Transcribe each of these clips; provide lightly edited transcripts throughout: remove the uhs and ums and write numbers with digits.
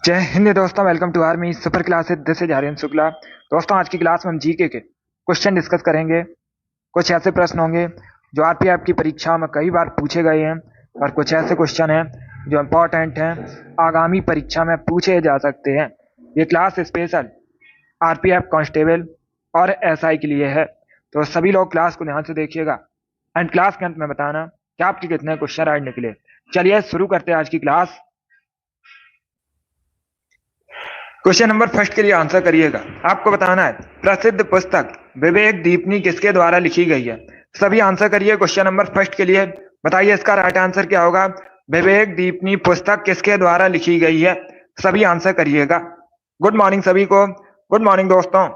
जय हिंद दोस्तों, welcome to army super classes. This is Aryan Shukla. दोस्तों, आज की क्लास में हम जीके के क्वेश्चन डिस्कस करेंगे। कुछ ऐसे प्रश्न होंगे जो आरपीएफ की परीक्षा में कई बार पूछे गए हैं और कुछ ऐसे क्वेश्चन हैं जो इम्पोर्टेंट हैं, आगामी परीक्षा में पूछे जा सकते हैं। ये क्लास स्पेशल आरपीएफ कांस्टेबल और एसआई के लिए है, तो सभी लोग क्लास को ध्यान से देखिएगा एंड क्लास के अंत में बताना कि आपके कितने क्वेश्चन आज निकले। चलिए शुरू करते हैं आज की क्लास। क्वेश्चन नंबर फर्स्ट के लिए आंसर करिएगा। आपको बताना है प्रसिद्ध पुस्तक विवेक दीपनी किसके द्वारा लिखी गई है। सभी आंसर करिए क्वेश्चन नंबर फर्स्ट के लिए। बताइए इसका राइट आंसर क्या होगा। विवेक दीपनी पुस्तक किसके द्वारा लिखी गई है। सभी आंसर करिएगा। गुड मॉर्निंग सभी को। गुड मॉर्निंग दोस्तों।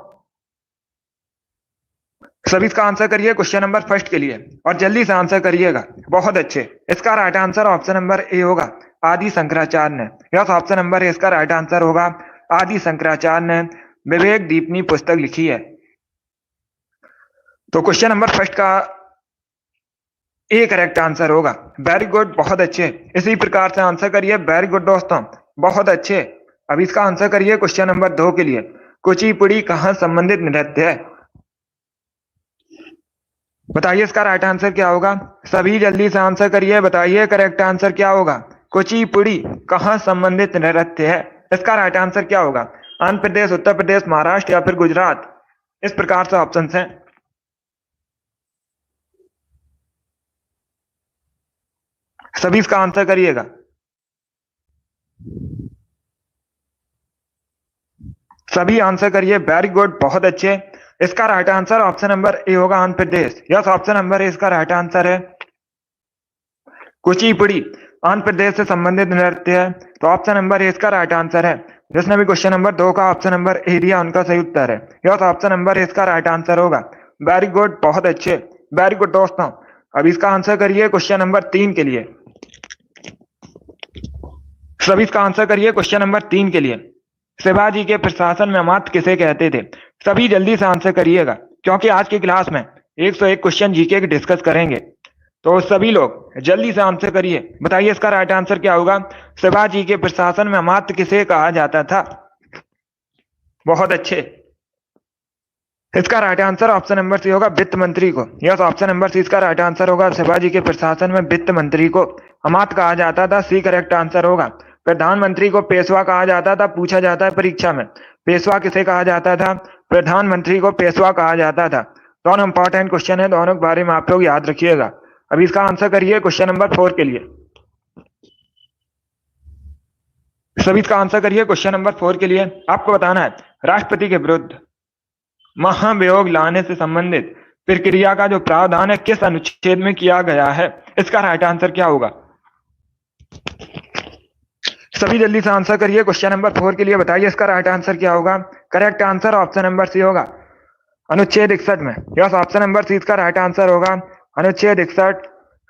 सभी इसका आंसर करिए क्वेश्चन नंबर फर्स्ट के लिए और जल्दी से आंसर करिएगा। बहुत अच्छे। इसका right answer option number A होगा, आदि शंकराचार्य ने। यस, ऑप्शन नंबर ए इसका राइट आंसर होगा, आदि शंकराचार्य ने विवेक दीपनी पुस्तक लिखी है। तो क्वेश्चन नंबर फर्स्ट का ए करेक्ट आंसर होगा। वेरी गुड, बहुत अच्छे। इसी प्रकार से आंसर करिए। वेरी गुड दोस्तों, बहुत अच्छे। अब इसका आंसर करिए क्वेश्चन नंबर 2 के लिए। कुचिपुड़ी कहाँ संबंधित नृत्य है। बताइए इसका राइट आंसर क्या होगा। सभी जल्दी से आंसर करिए। बताइए करेक्ट आंसर क्या होगा। कुचिपुड़ी कहाँ संबंधित नृत्य है। इसका राइट आंसर क्या होगा। आंध्र प्रदेश, उत्तर प्रदेश, महाराष्ट्र या फिर गुजरात। इस प्रकार से ऑप्शन हैं। सभी इसका आंसर करिएगा। सभी आंसर करिए। वेरी गुड, बहुत अच्छे। इसका right answer option number A होगा, Andhra Pradesh. Yes, option number A इसका राइट आंसर है। कुचिपुड़ी आंध्र प्रदेश से संबंधित नृत्य है, तो ऑप्शन नंबर ए इसका राइट आंसर है। जिसने भी क्वेश्चन नंबर 2 का ऑप्शन नंबर ए दिया उनका सही उत्तर है। यस, ऑप्शन नंबर ए इसका राइट आंसर होगा। वेरी गुड, बहुत अच्छे। वेरी गुड दोस्तों। अब इसका आंसर करिए क्वेश्चन नंबर 3 के लिए। सभी इसका आंसर करिए क्वेश्चन नंबर 3 के लिए। शिवाजी के प्रशासन में अमात्य किसे कहते थे। सभी जल्दी से आंसर करिएगा, क्योंकि आज की क्लास में 101 क्वेश्चन जीके के डिस्कस करेंगे। तो सभी लोग जल्दी से आंसर करिए। बताइए इसका राइट आंसर क्या होगा। शिवाजी के प्रशासन में अमात्य किसे कहा जाता था। बहुत अच्छे। इसका right answer option number C होगा, वित्त मंत्री को। यस, ऑप्शन नंबर सी इसका राइट आंसर होगा। शिवाजी के प्रशासन में वित्त मंत्री को अमात्य कहा जाता था। सी करेक्ट आंसर होगा। प्रधानमंत्री को पेशवा कहा जाता था। पूछा जाता है परीक्षा में, पेशवा किसे कहा जाता था। प्रधानमंत्री को पेशवा कहा जाता था। दोनों इंपॉर्टेंट क्वेश्चन है, दोनों के बारे में आप लोग याद रखिएगा। अब इसका आंसर करिए क्वेश्चन नंबर 4 के लिए। सभी इसका आंसर करिए क्वेश्चन नंबर 4 के लिए। आपको बताना है राष्ट्रपति के विरुद्ध महाभियोग लाने से संबंधित प्रक्रिया का जो प्रावधान है किस अनुच्छेद में किया गया है। इसका राइट आंसर क्या होगा। सभी जल्दी से आंसर करिए क्वेश्चन नंबर 4 के लिए। बताइए इसका राइट आंसर क्या होगा। Correct answer option number C होगा, अनुच्छेद 61 में। यस, ऑप्शन नंबर सी इसका राइट आंसर होगा। अनुच्छेद 61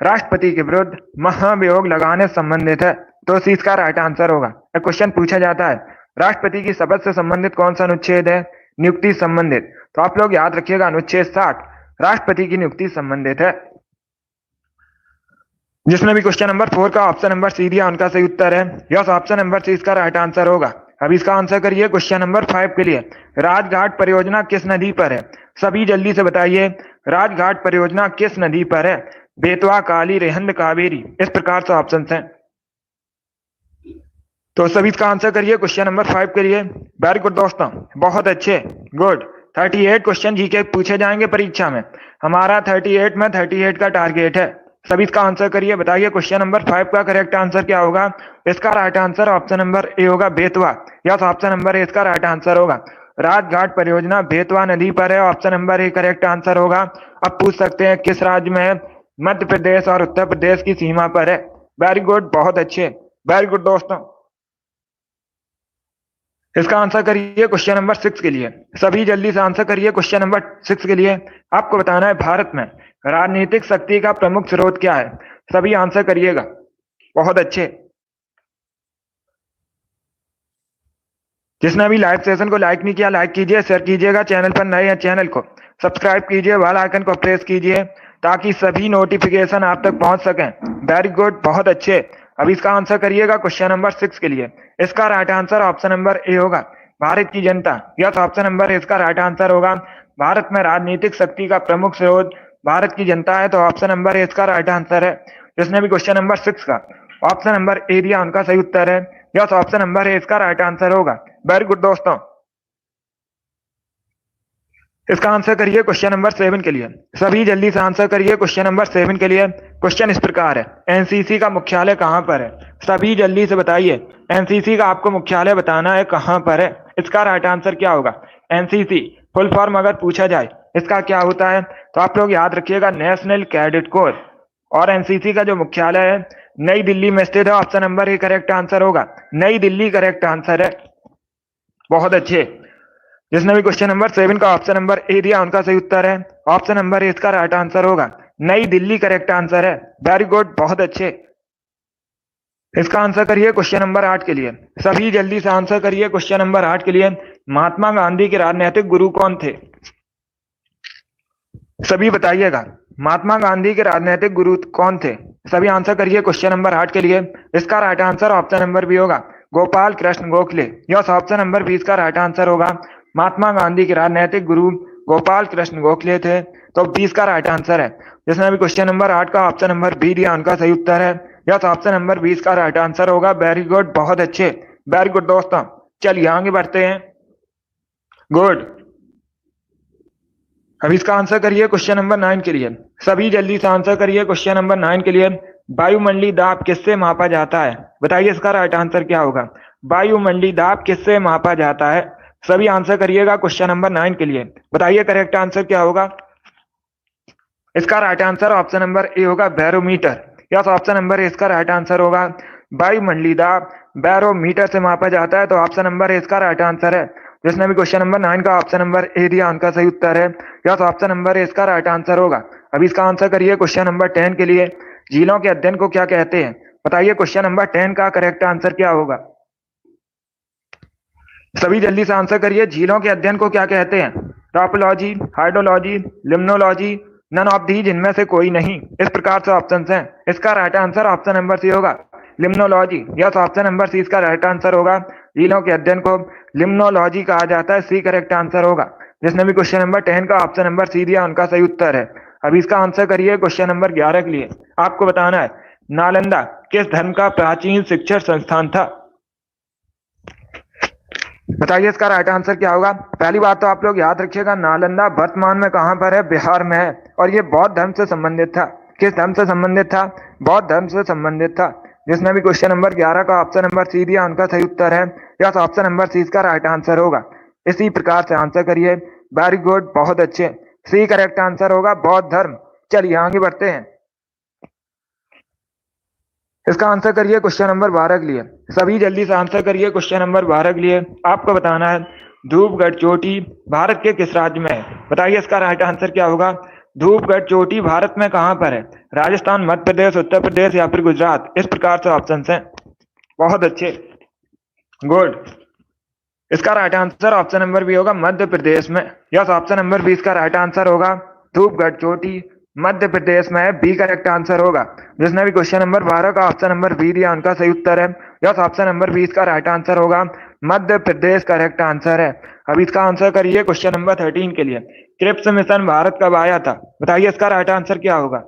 राष्ट्रपति के विरुद्ध महाभियोग लगाने से संबंधित है, तो सी इसका राइट आंसर होगा। एक क्वेश्चन पूछा जाता है राष्ट्रपति की शपथ से संबंधित कौन सा अनुच्छेद है। नियुक्ति संबंधित। तो आप लोग याद रखिएगा अनुच्छेद 60 राष्ट्रपति की नियुक्ति संबंधित है। जिसने भी क्वेश्चन नंबर 4 का ऑप्शन नंबर सी दिया उनका सही उत्तर है। यस, ऑप्शन नंबर सी इसका राइट आंसर होगा। अब इसका आंसर करिए क्वेश्चन नंबर 5 के लिए। राजघाट परियोजना किस नदी पर है। सभी जल्दी से बताइए राजघाट परियोजना किस नदी पर है। बेतवा, काली, रेहंद, कावेरी। इस प्रकार से ऑप्शन हैं। तो सभी इसका आंसर करिए क्वेश्चन नंबर 5 के लिए। वेरी गुड दोस्तों, बहुत अच्छे। गुड। 38 क्वेश्चन जीके पूछे जाएंगे परीक्षा में। हमारा 38 में 38 का टारगेट है। सभी इसका आंसर करिए। बताइए क्वेश्चन नंबर 5 का करेक्ट आंसर क्या होगा। इसका right answer option number A होगा, Betwa. Yes, option number A इसका राइट आंसर होगा। राजघाट परियोजना बेतवा नदी पर है। Option number A correct answer होगा। अब पूछ सकते हैं किस राज्य में है। मध्य प्रदेश और उत्तर प्रदेश की सीमा पर है। वेरी गुड, बहुत अच्छे। वेरी गुड दोस्तों। इसका आंसर करिए क्वेश्चन नंबर 6 के लिए। सभी जल्दी से आंसर करिए क्वेश्चन नंबर 6 के लिए। आपको बताना है भारत में राजनीतिक शक्ति का प्रमुख स्रोत क्या है। सभी आंसर करिएगा। बहुत अच्छे। जिसने अभी लाइव सेशन को लाइक नहीं किया, लाइक कीजिए, शेयर कीजिएगा। चैनल पर नए हैं चैनल को सब्सक्राइब कीजिए, बेल आइकन को प्रेस कीजिए ताकि सभी नोटिफिकेशन आप तक पहुंच सकें। वेरी गुड, बहुत अच्छे। अब इसका आंसर करिएगा क्वेश्चन नंबर 6 के लिए। इसका right answer option number A होगा, भारत की जनता। यस, ऑप्शन नंबर इसका राइट आंसर होगा। भारत में राजनीतिक शक्ति का प्रमुख स्रोत भारत की जनता है, तो ऑप्शन नंबर इसका राइट आंसर है। जिसने भी क्वेश्चन नंबर 6 का ऑप्शन नंबर ए दिया उनका सही उत्तर है। यस, ऑप्शन नंबर ए इसका राइट आंसर होगा। वेरी गुड दोस्तों। इसका आंसर करिए क्वेश्चन नंबर 7 के लिए। सभी जल्दी से आंसर करिए क्वेश्चन नंबर 7 के लिए। क्वेश्चन इस प्रकार है, एनसीसी का मुख्यालय कहां पर है? सभी जल्दी से बताइए, एनसीसी का आपको मुख्यालय बताना है, कहां पर है? इसका राइट आंसर क्या होगा? एनसीसी फुल फॉर्म अगर पूछा जाए इसका क्या होता है, तो आप लोग याद रखिएगा, नेशनल कैडेट कोर। और एनसीसी का जो मुख्यालय है नई दिल्ली में स्थित है। Option number A correct answer होगा, नई दिल्ली करेक्ट आंसर है। बहुत अच्छे। जिसने भी क्वेश्चन नंबर 7 का ऑप्शन नंबर ए दिया उनका सही उत्तर है। ऑप्शन नंबर ए इसका राइट आंसर होगा, नई दिल्ली करेक्ट आंसर है। वेरी गुड, बहुत अच्छे। इसका आंसर करिए क्वेश्चन नंबर 8 के लिए। सभी जल्दी से आंसर करिए क्वेश्चन नंबर 8 के लिए। महात्मा गांधी के राजनीतिक गुरु कौन थे? सभी बताइएगा, महात्मा गांधी के राजनीतिक गुरु कौन थे? सभी आंसर करिए क्वेश्चन नंबर 8 के लिए। इसका right answer option number B होगा, Gopal Krishna Gokhale. Yes, option number 20 का राइट आंसर होगा। महात्मा गांधी के राजनीतिक गुरु गोपाल कृष्ण गोखले थे, तो 20 का राइट आंसर है। जिसने भी क्वेश्चन नंबर 8 का ऑप्शन नंबर बी दिया उनका सही उत्तर है। यस, ऑप्शन नंबर 20 का राइट आंसर होगा। वेरी गुड, बहुत अच्छे। वेरी गुड दोस्तों, चलिए आगे बढ़ते हैं। गुड। अब इसका आंसर करिए क्वेश्चन नंबर 9 के लिए। सभी जल्दी से आंसर करिए क्वेश्चन नंबर 9 के लिए। वायुमंडलीय दाब किससे मापा जाता है? बताइए इसका राइट आंसर क्या होगा? वायुमंडलीय दाब किससे मापा जाता है? सभी आंसर करिएगा क्वेश्चन नंबर 9 के लिए। बताइए करेक्ट आंसर क्या होगा? इसका right answer option number A होगा, barometer. Yes, option number A इसका राइट आंसर होगा। वायुमंडलीय दाब बैरोमीटर से मापा जाता है, तो ऑप्शन नंबर ए इसका राइट आंसर है। जिसने भी क्वेश्चन नंबर 9 का ऑप्शन नंबर ए दिया उनका सही उत्तर है। यस, ऑप्शन नंबर ए इसका राइट आंसर होगा। अब इसका आंसर करिए क्वेश्चन नंबर 10 के लिए। झीलों के अध्ययन को क्या कहते हैं? बताइए क्वेश्चन नंबर 10 का करेक्ट आंसर क्या होगा? सभी जल्दी से आंसर करिए, झीलों के अध्ययन को क्या कहते हैं? Topology, hydrology, limnology, none of the, जिनमें से कोई नहीं। इस प्रकार से ऑप्शंस हैं। इसका right answer option number C होगा, limnology. Yes, option number C इसका राइट आंसर होगा। झीलों के अध्ययन को लिम्नोलॉजी कहा जाता है, सी करेक्ट आंसर होगा। जिसने भी क्वेश्चन नंबर 10 का ऑप्शन नंबर सी दिया उनका सही उत्तर है। अब इसका आंसर करिए क्वेश्चन नंबर 11 के लिए। आपको बताना है, नालंदा किस धर्म का प्राचीन शिक्षण संस्थान था? बताइए इसका राइट आंसर क्या होगा? पहली बात तो आप लोग याद रखिएगा, नालंदा वर्तमान में कहां पर है? बिहार में है। और ये बौद्ध धर्म से संबंधित था। किस धर्म से संबंधित था? बौद्ध धर्म से संबंधित था। जिसने भी क्वेश्चन नंबर 11 का ऑप्शन नंबर सी दिया उनका सही उत्तर है। यस, ऑप्शन नंबर सी इसका राइट आंसर होगा। इसी प्रकार से आंसर करिए। वेरी गुड, बहुत अच्छे। सी करेक्ट आंसर होगा, बौद्ध धर्म। चलिए आगे बढ़ते हैं। इसका आंसर करिए क्वेश्चन नंबर 12 के लिए। सभी जल्दी से आंसर करिए क्वेश्चन नंबर 12 के लिए। आपको बताना है, धूपगढ़ चोटी भारत के किस राज्य में है? बताइए इसका राइट आंसर क्या होगा? धूपगढ़ चोटी भारत में कहां पर है? राजस्थान, मध्य प्रदेश, उत्तर प्रदेश या फिर गुजरात? इस प्रकार से ऑप्शन हैं। बहुत अच्छे, गुड। इसका right answer option number B होगा, मध्य प्रदेश में। यस, ऑप्शन नंबर 20 का राइट आंसर होगा। धूपगढ़ चोटी मध्य प्रदेश में है, बी करेक्ट आंसर होगा। जिसने भी क्वेश्चन नंबर 12 का ऑप्शन नंबर बी दिया उनका सही उत्तर है। यस, ऑप्शन नंबर 20 का राइट आंसर होगा, मध्य प्रदेश करेक्ट आंसर है। अब इसका आंसर करिए क्वेश्चन नंबर 13 के लिए। क्रिप्स मिशन भारत कब आया था? बताइए इसका राइट आंसर क्या होगा?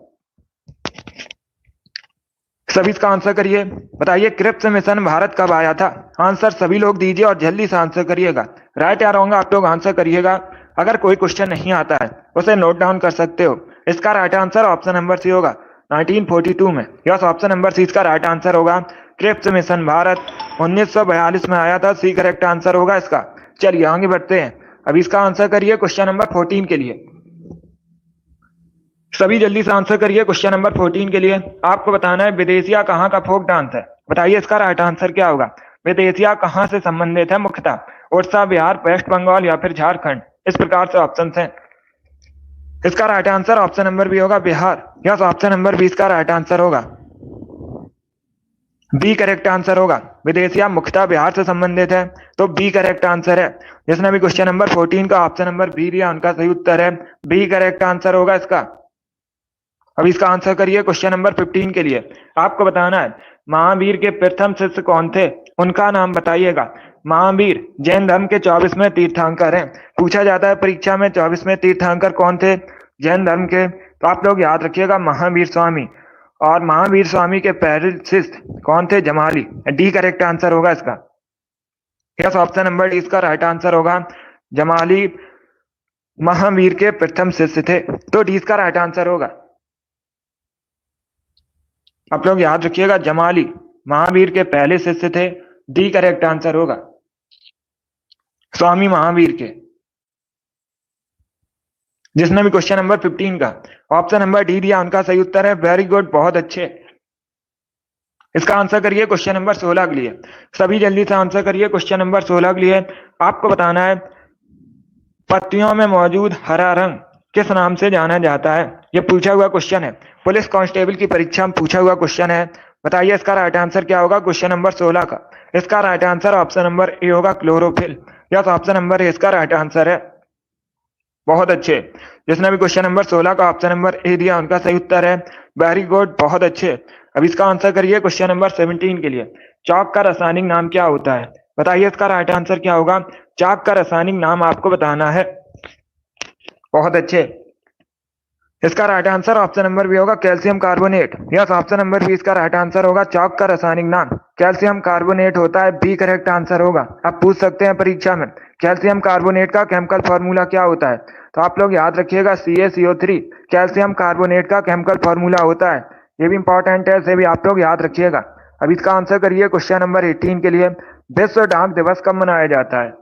सभी इसका आंसर करिए। बताइए क्रिप्स मिशन भारत कब आया था? आंसर सभी लोग दीजिए और जल्दी से आंसर करिएगा। राइट या रॉन्ग आप लोग आंसर करिएगा। अगर कोई क्वेश्चन नहीं आता है उसे नोट डाउन कर सकते हो। इसका right answer option number C होगा, 1942 में। यस, ऑप्शन नंबर सी इसका राइट आंसर होगा। क्रिप्स मिशन भारत 1942 में आया था, सी करेक्ट आंसर होगा इसका। चलिए आगे बढ़ते हैं। अब इसका आंसर करिए क्वेश्चन नंबर 14 के लिए। सभी जल्दी से आंसर करिए क्वेश्चन नंबर 14 के लिए। आपको बताना है, विदेशिया कहाँ का फोक डांस है? बताइए इसका राइट आंसर क्या होगा? विदेशिया कहाँ से संबंधित है मुख्यतः? उड़ीसा, बिहार, वेस्ट बंगाल या फिर झारखंड? इस प्रकार से ऑप्शन हैं। इसका right answer option number B होगा, बिहार। यस, ऑप्शन नंबर 20 का राइट आंसर होगा, बी करेक्ट आंसर होगा। विदेशिया मुख्यतः बिहार से संबंधित है, तो बी करेक्ट आंसर है। जिसने भी क्वेश्चन नंबर 14 का ऑप्शन नंबर बी दिया उनका सही उत्तर है, बी करेक्ट आंसर होगा इसका। अब इसका आंसर करिए क्वेश्चन नंबर 15 के लिए। आपको बताना है, महावीर के प्रथम शिष्य कौन थे, उनका नाम बताइएगा। महावीर जैन धर्म के 24वें तीर्थंकर हैं। पूछा जाता है परीक्षा में 24वें तीर्थंकर कौन थे जैन धर्म के, तो आप लोग याद रखिएगा महावीर स्वामी। और महावीर स्वामी के पहले शिष्य कौन थे, जमाली। डी करेक्ट आंसर होगा इसका। यस, ऑप्शन नंबर डी इसका राइट आंसर होगा। जमाली महावीर के प्रथम शिष्य थे, तो डी इसका राइट आंसर होगा। आप लोग याद रखिएगा जमाली महावीर के पहले शिष्य थे, डी करेक्ट आंसर होगा, स्वामी महावीर के। जिसने भी क्वेश्चन नंबर 15 का ऑप्शन नंबर डी दिया उनका सही उत्तर है। वेरी गुड, बहुत अच्छे। इसका आंसर करिए क्वेश्चन नंबर 16 के लिए। सभी जल्दी से आंसर करिए क्वेश्चन नंबर 16 के लिए। आपको बताना है पत्तियों में मौजूद हरा रंग किस नाम से जाना जाता है। यह पूछा हुआ क्वेश्चन है, पुलिस कांस्टेबल की परीक्षा में पूछा हुआ क्वेश्चन है। बताइए इसका राइट आंसर क्या होगा क्वेश्चन नंबर 16 का। इसका right answer option number A होगा, chlorophyll. Yes, option number A इसका राइट आंसर है। बहुत अच्छे। जिसने भी क्वेश्चन नंबर 16 का ऑप्शन नंबर ए दिया उनका सही उत्तर है। वेरी गुड, बहुत अच्छे। अब इसका आंसर करिए क्वेश्चन नंबर 17 के लिए। चौक का रासायनिक नाम क्या होता है। बताइए इसका राइट आंसर क्या होगा। चौक का रासायनिक नाम आपको बताना है। बहुत अच्छे। इसका right answer option number B होगा, calcium carbonate. Yes, option number B इसका राइट आंसर होगा। चौक का रासायनिक नाम कैल्शियम कार्बोनेट होता है, बी करेक्ट आंसर होगा। आप पूछ सकते हैं परीक्षा में कैल्शियम कार्बोनेट का केमिकल फॉर्मूला क्या होता है, तो आप लोग याद रखिएगा CaCO3 कैल्शियम कार्बोनेट का केमिकल फॉर्मूला होता है। ये भी इंपॉर्टेंट है, इसे भी आप लोग याद रखिएगा। अब इसका आंसर करिए क्वेश्चन नंबर 18 के लिए। विश्व डाक दिवस कब मनाया जाता है।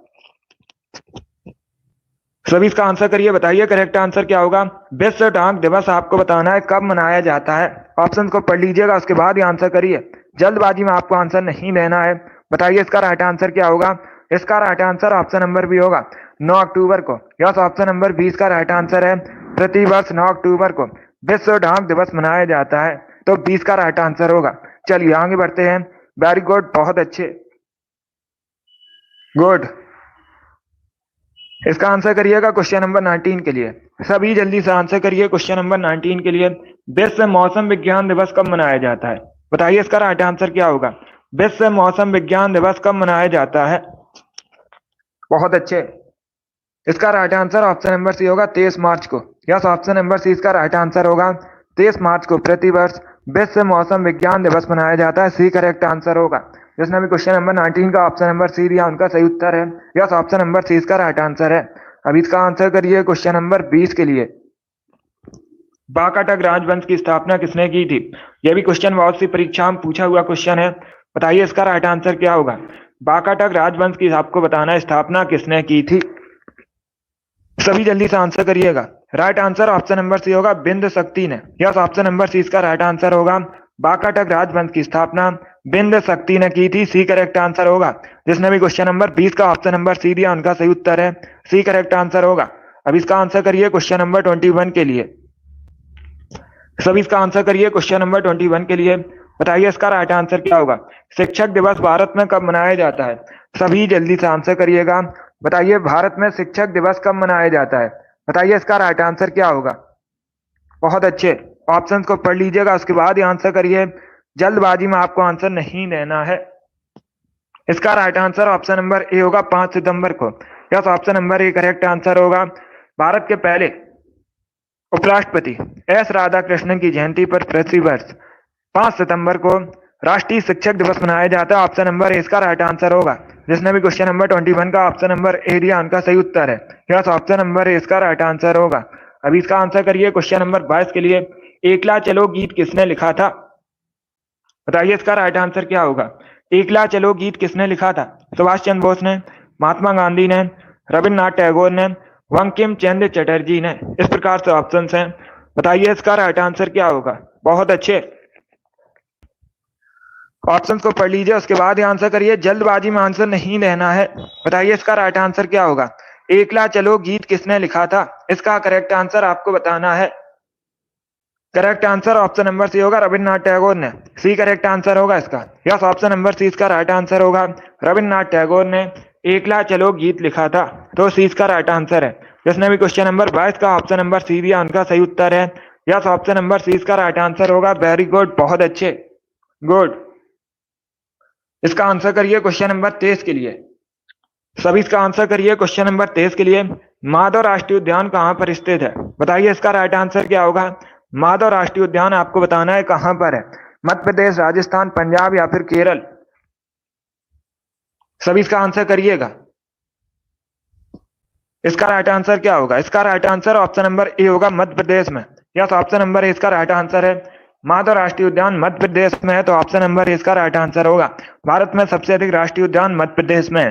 सभी इसका आंसर करिए, बताइए करेक्ट आंसर क्या होगा। विश्व डाक दिवस आपको बताना है कब मनाया जाता है। ऑप्शन को पढ़ लीजिएगा, उसके बाद ही आंसर करिए। जल्दबाजी में आपको आंसर नहीं देना है। बताइए इसका राइट आंसर क्या होगा। इसका right answer option number B होगा, 9 अक्टूबर को। यस, ऑप्शन नंबर 20 का राइट आंसर है। प्रतिवर्ष 9 अक्टूबर को विश्व डाक दिवस मनाया जाता है, तो 20 का राइट आंसर होगा। चलिए आगे बढ़ते हैं। वेरी गुड, बहुत अच्छे, गुड। इसका आंसर करिएगा क्वेश्चन नंबर 19 के लिए। सभी जल्दी से आंसर करिए क्वेश्चन नंबर 19 के लिए। विश्व मौसम विज्ञान दिवस कब मनाया जाता है। बताइए इसका राइट आंसर क्या होगा। विश्व मौसम विज्ञान दिवस कब मनाया जाता है। बहुत अच्छे। इसका right answer option number C होगा, 23 मार्च को। यस, ऑप्शन नंबर सी इसका राइट आंसर होगा। 23 मार्च को प्रतिवर्ष विश्व मौसम विज्ञान दिवस मनाया जाता है, सी करेक्ट आंसर होगा। जिसने भी क्वेश्चन नंबर 19 का ऑप्शन नंबर सी दिया उनका सही उत्तर है। यस, ऑप्शन नंबर सी इसका राइट आंसर है। अब इसका आंसर करिए क्वेश्चन नंबर 20 के लिए। बाकाटक राजवंश की स्थापना किसने की थी। यह भी क्वेश्चन बहुत सी परीक्षा में पूछा हुआ क्वेश्चन है। बताइए इसका राइट आंसर क्या होगा। बाकाटक राजवंश की आपको बताना है स्थापना किसने की थी। सभी जल्दी से आंसर करिएगा। Right answer option number C होगा, बिंद शक्ति ने। यस, ऑप्शन नंबर सी इसका राइट आंसर होगा। बाकाटक राजवंश की स्थापना बिंद शक्ति ने की थी, सी करेक्ट आंसर होगा। जिसने भी क्वेश्चन नंबर 20 का ऑप्शन नंबर सी दिया उनका सही उत्तर है, सी करेक्ट आंसर होगा। अब इसका आंसर करिए क्वेश्चन नंबर 21 के लिए। सभी इसका आंसर करिए क्वेश्चन नंबर 21 के लिए। बताइए इसका राइट आंसर क्या होगा। शिक्षक दिवस भारत में कब मनाया जाता है। सभी जल्दी से आंसर करिएगा। बताइए भारत में शिक्षक दिवस कब मनाया जाता है। बताइए इसका राइट आंसर क्या होगा। बहुत अच्छे। ऑप्शन को पढ़ लीजिएगा, उसके बाद ही आंसर करिए। जल्दबाजी में आपको आंसर नहीं देना है। इसका right answer option number A होगा, 5 सितंबर को। Yes, option number A correct answer होगा। भारत के पहले उपराष्ट्रपति एस राधाकृष्णन की जयंती पर प्रतिवर्ष 5 सितंबर को राष्ट्रीय शिक्षक दिवस मनाया जाता है। ऑप्शन नंबर ए इसका राइट आंसर होगा। जिसने भी क्वेश्चन नंबर 21 का ऑप्शन नंबर ए दिया उनका सही उत्तर है। यस, ऑप्शन नंबर ए इसका राइट आंसर होगा। अभी इसका आंसर करिए क्वेश्चन नंबर 22 के लिए। एकला चलो गीत किसने लिखा था। बताइए इसका राइट आंसर क्या होगा। एकला चलो गीत किसने लिखा था। सुभाष चंद्र बोस ने, महात्मा गांधी ने, रविन्द्रनाथ टैगोर ने, बंकिम चंद्र चटर्जी ने। इस प्रकार से ऑप्शंस हैं। बताइए इसका राइट आंसर क्या होगा। बहुत अच्छे। ऑप्शंस को पढ़ लीजिए, उसके बाद ही आंसर करिए। जल्दबाजी में आंसर नहीं देना है। बताइए इसका राइट आंसर क्या होगा। एकला चलो गीत किसने लिखा था। इसका करेक्ट आंसर आपको बताना है। Correct answer option number C होगा, रविन्द्रनाथ टैगोर ने, सी करेक्ट आंसर होगा इसका। यस, ऑप्शन नंबर सी इसका राइट आंसर होगा। रविन्द्रनाथ टैगोर ने एकला चलो गीत लिखा था, तो सी इसका राइट आंसर है। जिसने भी क्वेश्चन नंबर 22 का ऑप्शन नंबर सी दिया उनका सही उत्तर है। यस, ऑप्शन नंबर सी इसका राइट आंसर होगा। वेरी गुड, बहुत अच्छे, गुड। इसका आंसर करिए क्वेश्चन नंबर 23 के लिए। सभी इसका आंसर करिए क्वेश्चन नंबर 23 के लिए। माधव राष्ट्रीय उद्यान कहाँ पर स्थित है? बताइए इसका राइट आंसर क्या होगा। माधव राष्ट्रीय उद्यान आपको बताना है कहाँ पर है। मध्य प्रदेश, राजस्थान, पंजाब या फिर केरल? सभी इसका आंसर करिएगा। इसका राइट आंसर क्या होगा? इसका right answer option number A होगा, मध्य प्रदेश में। यस, ऑप्शन नंबर ए इसका राइट आंसर है। माधव राष्ट्रीय उद्यान मध्य प्रदेश में है, तो ऑप्शन नंबर ए इसका राइट आंसर होगा। भारत में सबसे अधिक राष्ट्रीय उद्यान मध्य प्रदेश में है।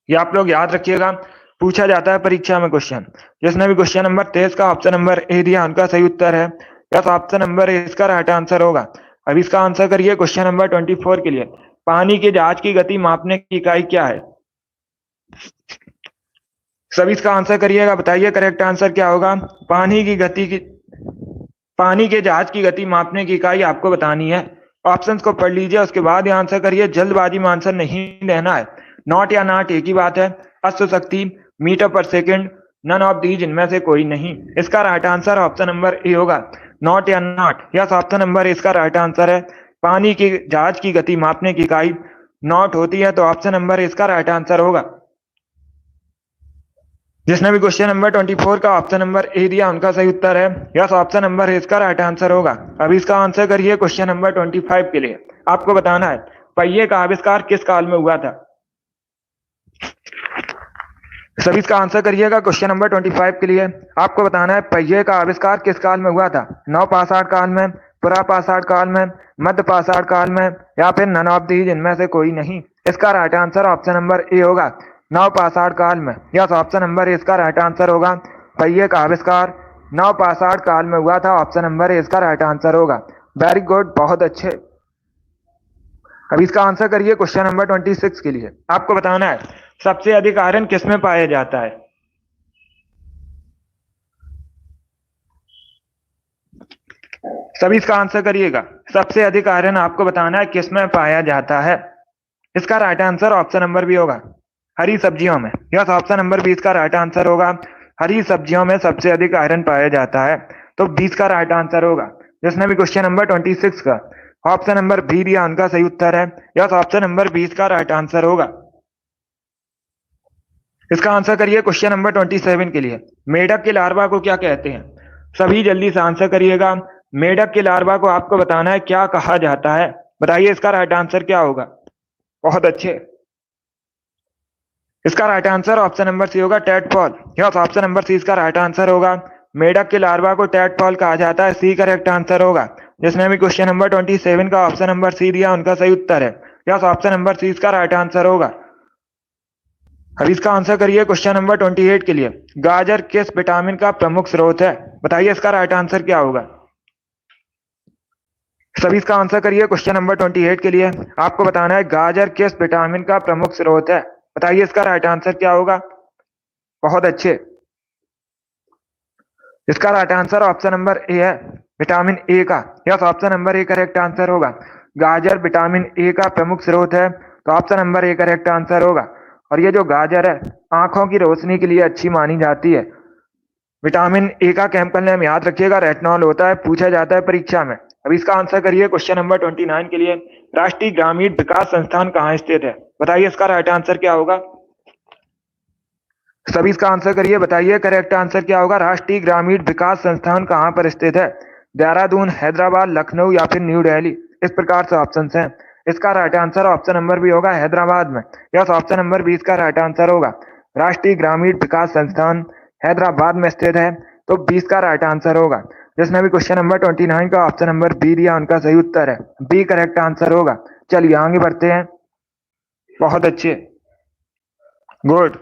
ये आप लोग याद रखिएगा, पूछा जाता है परीक्षा में क्वेश्चन। जिसने भी क्वेश्चन नंबर 23 का ऑप्शन नंबर ए दिया उनका सही उत्तर है। यस, ऑप्शन नंबर ए इसका राइट आंसर होगा। अब इसका आंसर करिए क्वेश्चन नंबर 24 के लिए। पानी के जहाज की गति मापने की इकाई क्या है? सभी इसका आंसर करिएगा, बताइए करेक्ट आंसर क्या होगा। पानी के जहाज की गति मापने की इकाई आपको बतानी है। ऑप्शंस को पढ़ लीजिए, उसके बाद ये आंसर करिए। जल्दबाजी में आंसर नहीं देना है। नॉट या नाट एक ही बात है। अश्व शक्ति, मीटर पर सेकंड, नन ऑफ दीज, इनमें से कोई नहीं। इसका right answer option number A होगा, नॉट या नाट। यस, ऑप्शन नंबर इसका राइट आंसर है। पानी के जहाज की गति मापने की इकाई नॉट होती है, तो ऑप्शन नंबर इसका राइट आंसर होगा। जिसने भी क्वेश्चन नंबर 24 का ऑप्शन नंबर ए दिया उनका सही उत्तर है। यस, ऑप्शन नंबर इसका राइट आंसर होगा। अब इसका आंसर करिए क्वेश्चन नंबर 25 के लिए। आपको बताना है पहिए का आविष्कार किस काल में हुआ था? सभी इसका आंसर करिएगा क्वेश्चन नंबर 25 के लिए। आपको बताना है पहिए का आविष्कार किस काल में हुआ था। नवपाषाण काल में, पुरापाषाण काल में, मध्य पाषाण काल में, या फिर नन ऑफ दीज, इनमें से कोई नहीं। इसका right answer option number A होगा, नवपाषाण काल में। यस, ऑप्शन नंबर इसका राइट आंसर होगा। पहिए का आविष्कार नवपाषाण काल में हुआ था। ऑप्शन नंबर इसका राइट आंसर होगा। वेरी गुड, बहुत अच्छे। अब इसका आंसर करिए क्वेश्चन नंबर 26 के लिए। आपको बताना है सबसे अधिक आयरन किसमें पाया जाता है? सभी इसका आंसर करिएगा। सबसे अधिक आयरन आपको बताना है किसमें पाया जाता है। इसका right answer option number B होगा, हरी सब्जियों में। यस, ऑप्शन नंबर 20 का राइट आंसर होगा। हरी सब्जियों में सबसे अधिक आयरन पाया जाता है, तो 20 का राइट आंसर होगा। जिसने भी क्वेश्चन नंबर 26 का ऑप्शन नंबर बी दिया उनका सही उत्तर है। यस, ऑप्शन नंबर 20 का राइट आंसर होगा। इसका आंसर करिए क्वेश्चन नंबर 27 के लिए। मेढक के लार्वा को क्या कहते हैं? सभी जल्दी से आंसर करिएगा। मेढक के लार्वा को आपको बताना है क्या कहा जाता है। बताइए इसका राइट आंसर क्या होगा। बहुत अच्छे। इसका right answer option number C होगा, tadpole. Yes, option number C इसका राइट आंसर होगा। मेढक के लार्वा को टैडपॉल कहा जाता है। सी करेक्ट आंसर होगा। जिसने भी क्वेश्चन नंबर 27 का ऑप्शन नंबर सी दिया उनका सही उत्तर है। यस, ऑप्शन नंबर सी इसका राइट आंसर होगा। अब इसका आंसर करिए क्वेश्चन नंबर 28 के लिए। गाजर किस विटामिन का प्रमुख स्रोत है? बताइए इसका राइट आंसर क्या होगा। सभी इसका आंसर करिए क्वेश्चन नंबर 28 के लिए। आपको बताना है गाजर किस विटामिन का प्रमुख स्रोत है। बताइए इसका राइट आंसर क्या होगा। बहुत अच्छे। इसका राइट आंसर ऑप्शन नंबर ए है, विटामिन ए का। Yes, option number A correct answer होगा। गाजर विटामिन ए का प्रमुख स्रोत है, तो option number A correct answer होगा। और ये जो गाजर है आंखों की रोशनी के लिए अच्छी मानी जाती है। विटामिन ए का केमिकल नेम याद रखिएगा, रेटिनॉल होता है, पूछा जाता है परीक्षा में। अब इसका आंसर करिए क्वेश्चन नंबर 29 के लिए। राष्ट्रीय ग्रामीण विकास संस्थान कहाँ स्थित है? बताइए इसका राइट आंसर क्या होगा। सभी इसका आंसर करिए, बताइए करेक्ट आंसर क्या होगा। राष्ट्रीय ग्रामीण विकास संस्थान कहाँ पर स्थित है? देहरादून, हैदराबाद, लखनऊ या फिर न्यू दिल्ली? इस प्रकार से ऑप्शन हैं। इसका right answer option number B होगा, हैदराबाद में। यस, ऑप्शन नंबर 20 का राइट आंसर होगा। राष्ट्रीय ग्रामीण विकास संस्थान हैदराबाद में स्थित है, तो 20 का राइट आंसर होगा। जिसने भी क्वेश्चन नंबर 29 का ऑप्शन नंबर बी दिया उनका सही उत्तर है, बी करेक्ट आंसर होगा। चलिए आगे बढ़ते हैं। बहुत अच्छे, गुड।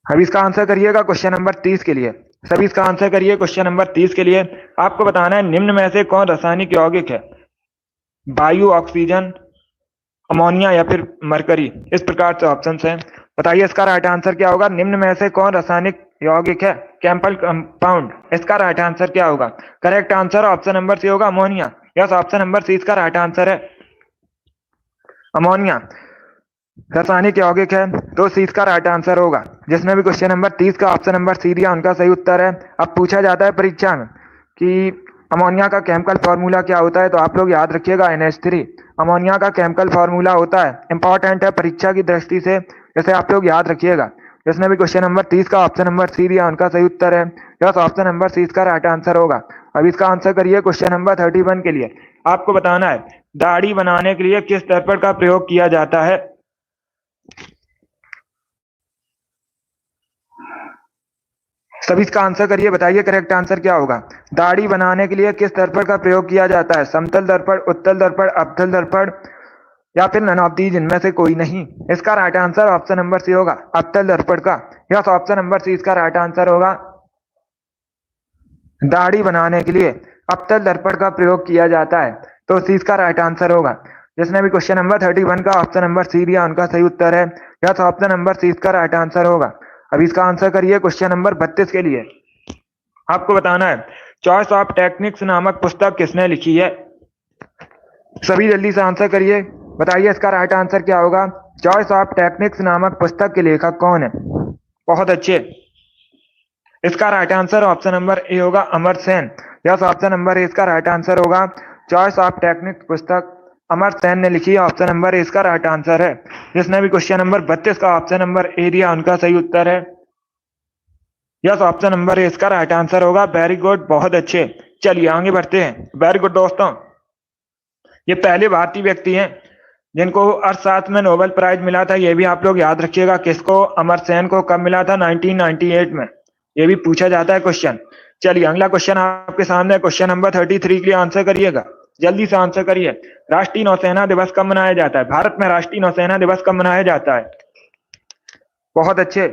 अब इसका आंसर करिएगा क्वेश्चन नंबर 30 के लिए। सभी इसका आंसर करिए क्वेश्चन नंबर 30 के लिए। आपको बताना है निम्न में से कौन रासायनिक यौगिक है? वायु, ऑक्सीजन, अमोनिया या फिर मरकरी? इस प्रकार से ऑप्शन हैं। बताइए इसका राइट आंसर क्या होगा। निम्न में से कौन रासायनिक यौगिक है? Chemical compound. इसका राइट आंसर क्या होगा। Correct answer option number C होगा, ammonia. Yes, option number C इसका राइट आंसर है, अमोनिया रासायनिक यौगिक है, तो सी इसका राइट आंसर होगा। जिसने भी क्वेश्चन नंबर 30 का ऑप्शन नंबर सी दिया उनका सही उत्तर है। अब पूछा जाता है परीक्षा में कि अमोनिया का केमिकल फार्मूला क्या होता है? तो आप लोग याद रखिएगा NH3 अमोनिया का केमिकल फार्मूला होता है। इंपॉर्टेंट है परीक्षा की दृष्टि से, जैसे आप लोग याद रखिएगा। जिसने भी क्वेश्चन नंबर 30 का ऑप्शन नंबर सी दिया उनका सही उत्तर है। यस, ऑप्शन नंबर सी इसका राइट आंसर होगा। अब इसका आंसर करिए क्वेश्चन नंबर 31 के लिए। आपको बताना है दाढ़ी बनाने के लिए किस दर्पण का प्रयोग किया जाता है? सभी इसका आंसर करिए, बताइए करेक्ट आंसर क्या होगा। दाढ़ी बनाने के लिए किस दर्पण का प्रयोग किया जाता है? समतल दर्पण, उत्तल दर्पण, अवतल दर्पण या फिर नन ऑफ दीज, इनमें से कोई नहीं। इसका right answer option number C होगा, अवतल दर्पण का। यस, ऑप्शन नंबर सी इसका राइट आंसर होगा। दाढ़ी बनाने के लिए अवतल दर्पण का प्रयोग किया जाता है, तो सी इसका राइट आंसर होगा। जिसने भी क्वेश्चन नंबर 31 का ऑप्शन नंबर सी दिया उनका सही उत्तर है। यस, ऑप्शन नंबर सी इसका राइट आंसर होगा। अब इसका आंसर करिए क्वेश्चन नंबर 32 के लिए। आपको बताना है चॉइस ऑफ टेक्निक्स नामक पुस्तक किसने लिखी है? सभी जल्दी से आंसर करिए, बताइए इसका राइट आंसर क्या होगा। चॉइस ऑफ टेक्निक्स नामक पुस्तक के लेखक कौन है? बहुत अच्छे, इसका right answer option number A होगा, Amartya Sen. Yes, option number A इसका राइट आंसर होगा। चॉइस ऑफ टेक्निक्स पुस्तक अमर्त्य सेन ने लिखी है, ऑप्शन नंबर ए इसका राइट आंसर है। जिसने भी क्वेश्चन नंबर 32 का ऑप्शन नंबर ए दिया उनका सही उत्तर है। यस, ऑप्शन नंबर ए इसका राइट आंसर होगा। वेरी गुड, बहुत अच्छे। चलिए आगे बढ़ते हैं। वेरी गुड दोस्तों, ये पहले भारतीय व्यक्ति हैं जिनको अर्थशास्त्र में नोबेल प्राइज मिला था। ये भी आप लोग याद रखिएगा, किसको? अमर्त्य सेन को। कब मिला था? 1998 में। ये भी पूछा जाता है क्वेश्चन। चलिए अगला क्वेश्चन आपके सामने, क्वेश्चन नंबर 33 के लिए आंसर करिएगा, जल्दी से आंसर करिए। राष्ट्रीय नौसेना दिवस कब मनाया जाता है? भारत में राष्ट्रीय नौसेना दिवस कब मनाया जाता है? बहुत अच्छे,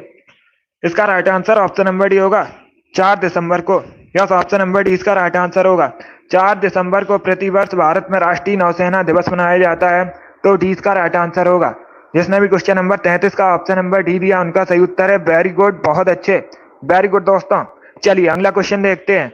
इसका right answer option number D होगा, 4 दिसंबर को। यस, ऑप्शन नंबर डी इसका राइट आंसर होगा। 4 दिसंबर को प्रतिवर्ष भारत में राष्ट्रीय नौसेना दिवस मनाया जाता है, तो डी इसका राइट आंसर होगा। जिसने भी क्वेश्चन नंबर 33 का ऑप्शन नंबर डी दिया उनका सही उत्तर है। वेरी गुड, बहुत अच्छे, वेरी गुड दोस्तों। चलिए अगला क्वेश्चन देखते हैं।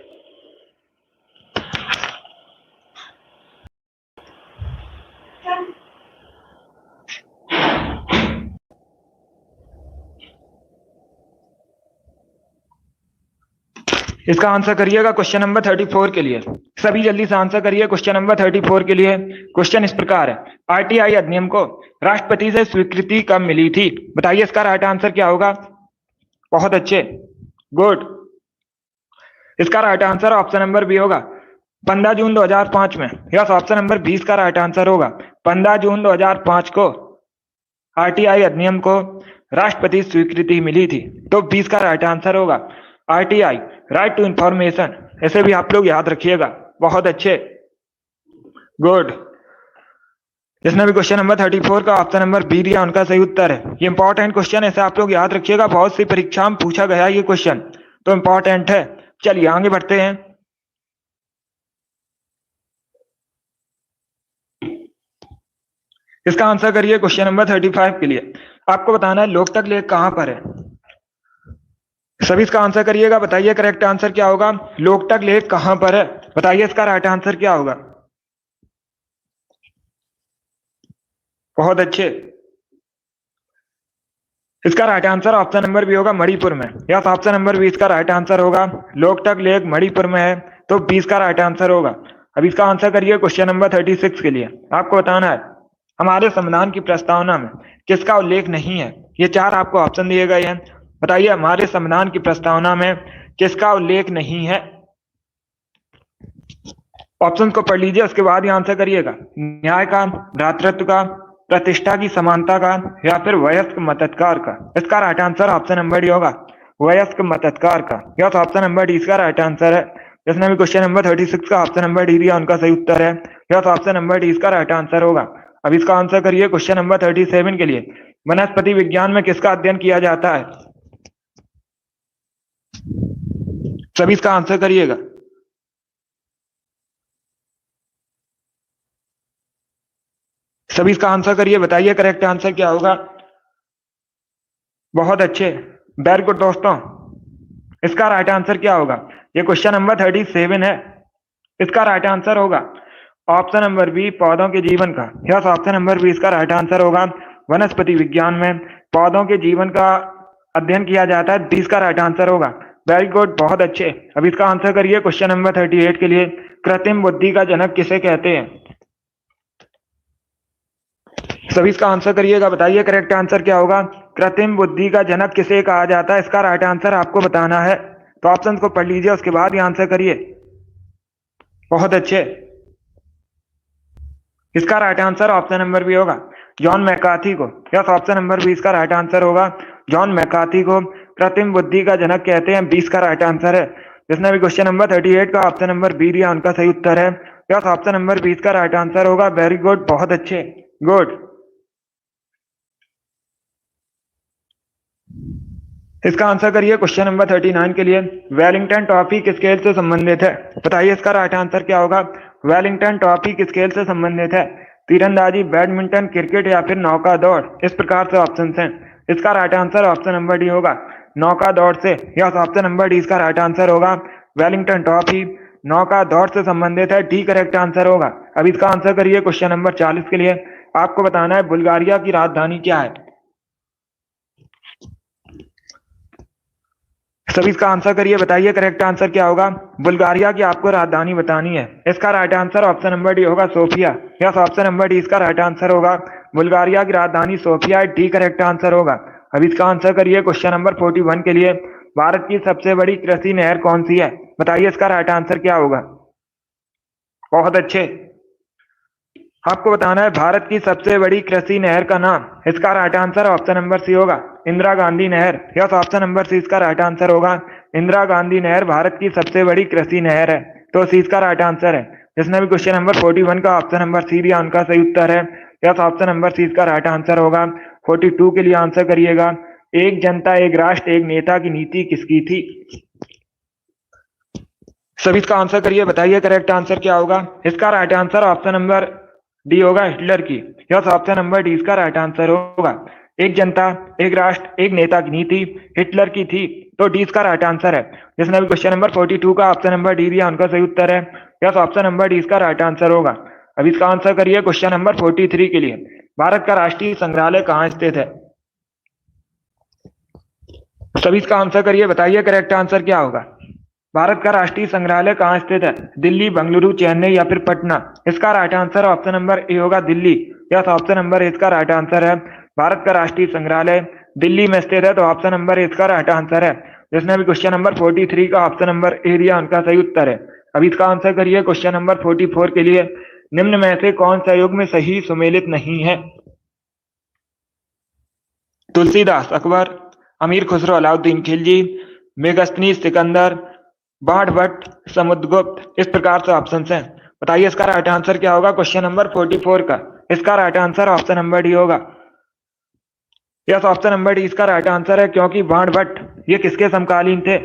इसका आंसर करिएगा क्वेश्चन नंबर 34 के लिए। सभी जल्दी से आंसर करिए क्वेश्चन नंबर 34 के लिए। क्वेश्चन इस प्रकार है, आरटीआई अधिनियम को राष्ट्रपति से स्वीकृति कब मिली थी? बताइए इसका राइट आंसर क्या होगा। बहुत अच्छे, गुड, इसका right answer option number B होगा, 15 जून 2005 में। यस, ऑप्शन नंबर 20 का राइट आंसर होगा। 15 जून 2005 को आरटीआई अधिनियम को राष्ट्रपति स्वीकृति मिली थी, तो 20 का राइट आंसर होगा। आरटीआई, राइट टू इंफॉर्मेशन, ऐसे भी आप लोग याद रखिएगा। बहुत अच्छे, गुड। जिसने भी क्वेश्चन नंबर 34 का ऑप्शन नंबर बी दिया उनका सही उत्तर है। ये इंपॉर्टेंट क्वेश्चन ऐसे आप लोग याद रखिएगा, बहुत सी परीक्षा में पूछा गया ये क्वेश्चन, तो इंपॉर्टेंट है। चलिए आगे बढ़ते हैं। इसका आंसर करिए क्वेश्चन नंबर 35 के लिए। आपको बताना है लोकतक लेक कहां पर है? सभी इसका आंसर करिएगा, बताइए करेक्ट आंसर क्या होगा। लोकतक लेक कहां पर है? बताइए इसका राइट आंसर क्या होगा। बहुत अच्छे, इसका right answer option number B होगा, मणिपुर में। यस, ऑप्शन नंबर बी इसका राइट आंसर होगा। लोकतक लेक मणिपुर में है, तो 20 का राइट आंसर होगा। अब इसका आंसर करिए क्वेश्चन नंबर 36 के लिए। आपको बताना है हमारे संविधान की प्रस्तावना में किसका उल्लेख नहीं है? ये 4 आपको ऑप्शन दिए गए हैं। बताइए हमारे संविधान की प्रस्तावना में किसका उल्लेख नहीं है? ऑप्शन को पढ़ लीजिए, उसके बाद ही आंसर करिएगा। न्याय का, भ्रातृत्व का, प्रतिष्ठा की समानता का, या फिर वयस्क मताधिकार का। इसका right answer option number D होगा, वयस्क मताधिकार का। यस, ऑप्शन नंबर डी इसका राइट आंसर है। जिसने भी क्वेश्चन नंबर 36 का ऑप्शन नंबर डी दिया उनका सही उत्तर है। यस, ऑप्शन नंबर डी इसका राइट आंसर होगा। अब इसका आंसर करिए क्वेश्चन नंबर 37 के लिए। वनस्पति विज्ञान में किसका अध्ययन किया जाता है? सभी इसका आंसर करिएगा। सभी इसका आंसर करिए, बताइए करेक्ट आंसर क्या होगा। बहुत अच्छे, वेरी गुड दोस्तों। इसका राइट आंसर क्या होगा? ये क्वेश्चन नंबर 37 है, इसका राइट आंसर होगा ऑप्शन नंबर बी, पौधों के जीवन का। यस, ऑप्शन नंबर बी इसका राइट आंसर होगा। वनस्पति विज्ञान में पौधों के जीवन का अध्ययन किया जाता है, 20 का राइट आंसर होगा। वेरी गुड, बहुत अच्छे। अब इसका आंसर करिए क्वेश्चन नंबर 38 के लिए। कृत्रिम बुद्धि का जनक किसे कहते हैं? सभी इसका आंसर करिएगा, बताइए करेक्ट आंसर क्या होगा। कृत्रिम बुद्धि का जनक किसे कहा जाता है, इसका राइट आंसर आपको बताना है। तो ऑप्शन को पढ़ लीजिए, उसके बाद ही आंसर करिए। बहुत अच्छे। इसका right answer option number B होगा, जॉन मैकार्थी को। यस, ऑप्शन नंबर बी इसका राइट आंसर होगा, जॉन मैकार्थी को कृत्रिम बुद्धि का जनक कहते हैं। 20 का राइट आंसर है। जिसने भी क्वेश्चन नंबर 38 का ऑप्शन नंबर बी दिया, उनका सही उत्तर है। यस, ऑप्शन नंबर 20 का राइट आंसर होगा। वेरी गुड, बहुत अच्छे, गुड। इसका आंसर करिए क्वेश्चन नंबर 39 के लिए। वेलिंगटन ट्रॉफी किस खेल से संबंधित है, बताइए इसका राइट आंसर क्या होगा। वेलिंगटन ट्रॉफी किस खेल से संबंधित है? तीरंदाजी, बैडमिंटन, क्रिकेट या फिर नौका दौड़? इस प्रकार से ऑप्शन हैं। इसका right answer option number D होगा, नौका दौड़ से। यस, ऑप्शन नंबर डी इसका राइट आंसर होगा। वेलिंगटन ट्रॉफी नौका दौड़ से संबंधित है, डी करेक्ट आंसर होगा। अब इसका आंसर करिए क्वेश्चन नंबर 40 के लिए। आपको बताना है बुल्गारिया की राजधानी क्या है। सभी इसका आंसर करिए, बताइए करेक्ट आंसर क्या होगा। बुल्गारिया की आपको राजधानी बतानी है। इसका right answer option number D होगा, Sofia. Yes, option number D इसका राइट आंसर होगा। बुल्गारिया की राजधानी सोफिया, डी करेक्ट आंसर होगा। अब इसका आंसर करिए क्वेश्चन नंबर 41 के लिए। भारत की सबसे बड़ी कृषि नहर कौन सी है, बताइए इसका राइट आंसर क्या होगा। बहुत अच्छे। आपको बताना है भारत की सबसे बड़ी कृषि नहर का नाम। इसका right answer option number C होगा, इंदिरा गांधी नहर। यस, ऑप्शन नंबर सी इसका राइट आंसर होगा। इंदिरा गांधी नहर भारत की सबसे बड़ी कृषि नहर है, तो सी इसका राइट आंसर है। जिसने भी क्वेश्चन नंबर 41 का ऑप्शन नंबर सी दिया, उनका सही उत्तर है। यस, ऑप्शन नंबर सी इसका राइट आंसर होगा। 42 के लिए आंसर करिएगा। एक जनता एक राष्ट्र एक नेता की नीति किसकी थी? सभी इसका आंसर करिए, बताइए करेक्ट आंसर क्या होगा। इसका right answer option number D होगा, हिटलर की। यस, ऑप्शन नंबर डी इसका राइट आंसर होगा। एक जनता एक राष्ट्र एक नेता की नीति हिटलर की थी, तो डी इसका राइट आंसर है। जिसने भी क्वेश्चन नंबर 42 का ऑप्शन नंबर डी दिया, उनका सही उत्तर है। यस, ऑप्शन नंबर डी इसका राइट आंसर होगा। अब इसका आंसर करिए क्वेश्चन नंबर 43 के लिए। भारत का राष्ट्रीय संग्रहालय कहाँ स्थित है? सभी इसका आंसर करिए, बताइए करेक्ट आंसर क्या होगा। भारत का राष्ट्रीय संग्रहालय कहाँ स्थित है? दिल्ली, बंगलुरु, चेन्नई या फिर पटना? इसका right answer option number A होगा, Delhi. Yes, option number A इसका राइट आंसर है। भारत का राष्ट्रीय संग्रहालय दिल्ली में स्थित है, तो ऑप्शन नंबर ए इसका राइट आंसर है। जिसने भी क्वेश्चन नंबर 43 का ऑप्शन नंबर ए दिया, उनका सही उत्तर है। अब इसका आंसर करिए क्वेश्चन नंबर 44 के लिए। निम्न में से कौन सा युग में सही सुमेलित नहीं है? तुलसीदास, अकबर, अमीर खुसरो, अलाउद्दीन खिलजी, मेगस्तनीज, सिकंदर, बाढ़ भट्ट, समुद्रगुप्त? इस प्रकार से ऑप्शन हैं। बताइए इसका राइट आंसर क्या होगा क्वेश्चन नंबर 44 का। इसका right answer option number D होगा। यस, ऑप्शन नंबर डी इसका राइट आंसर है, क्योंकि बाढ़ भट्ट ये किसके समकालीन थे?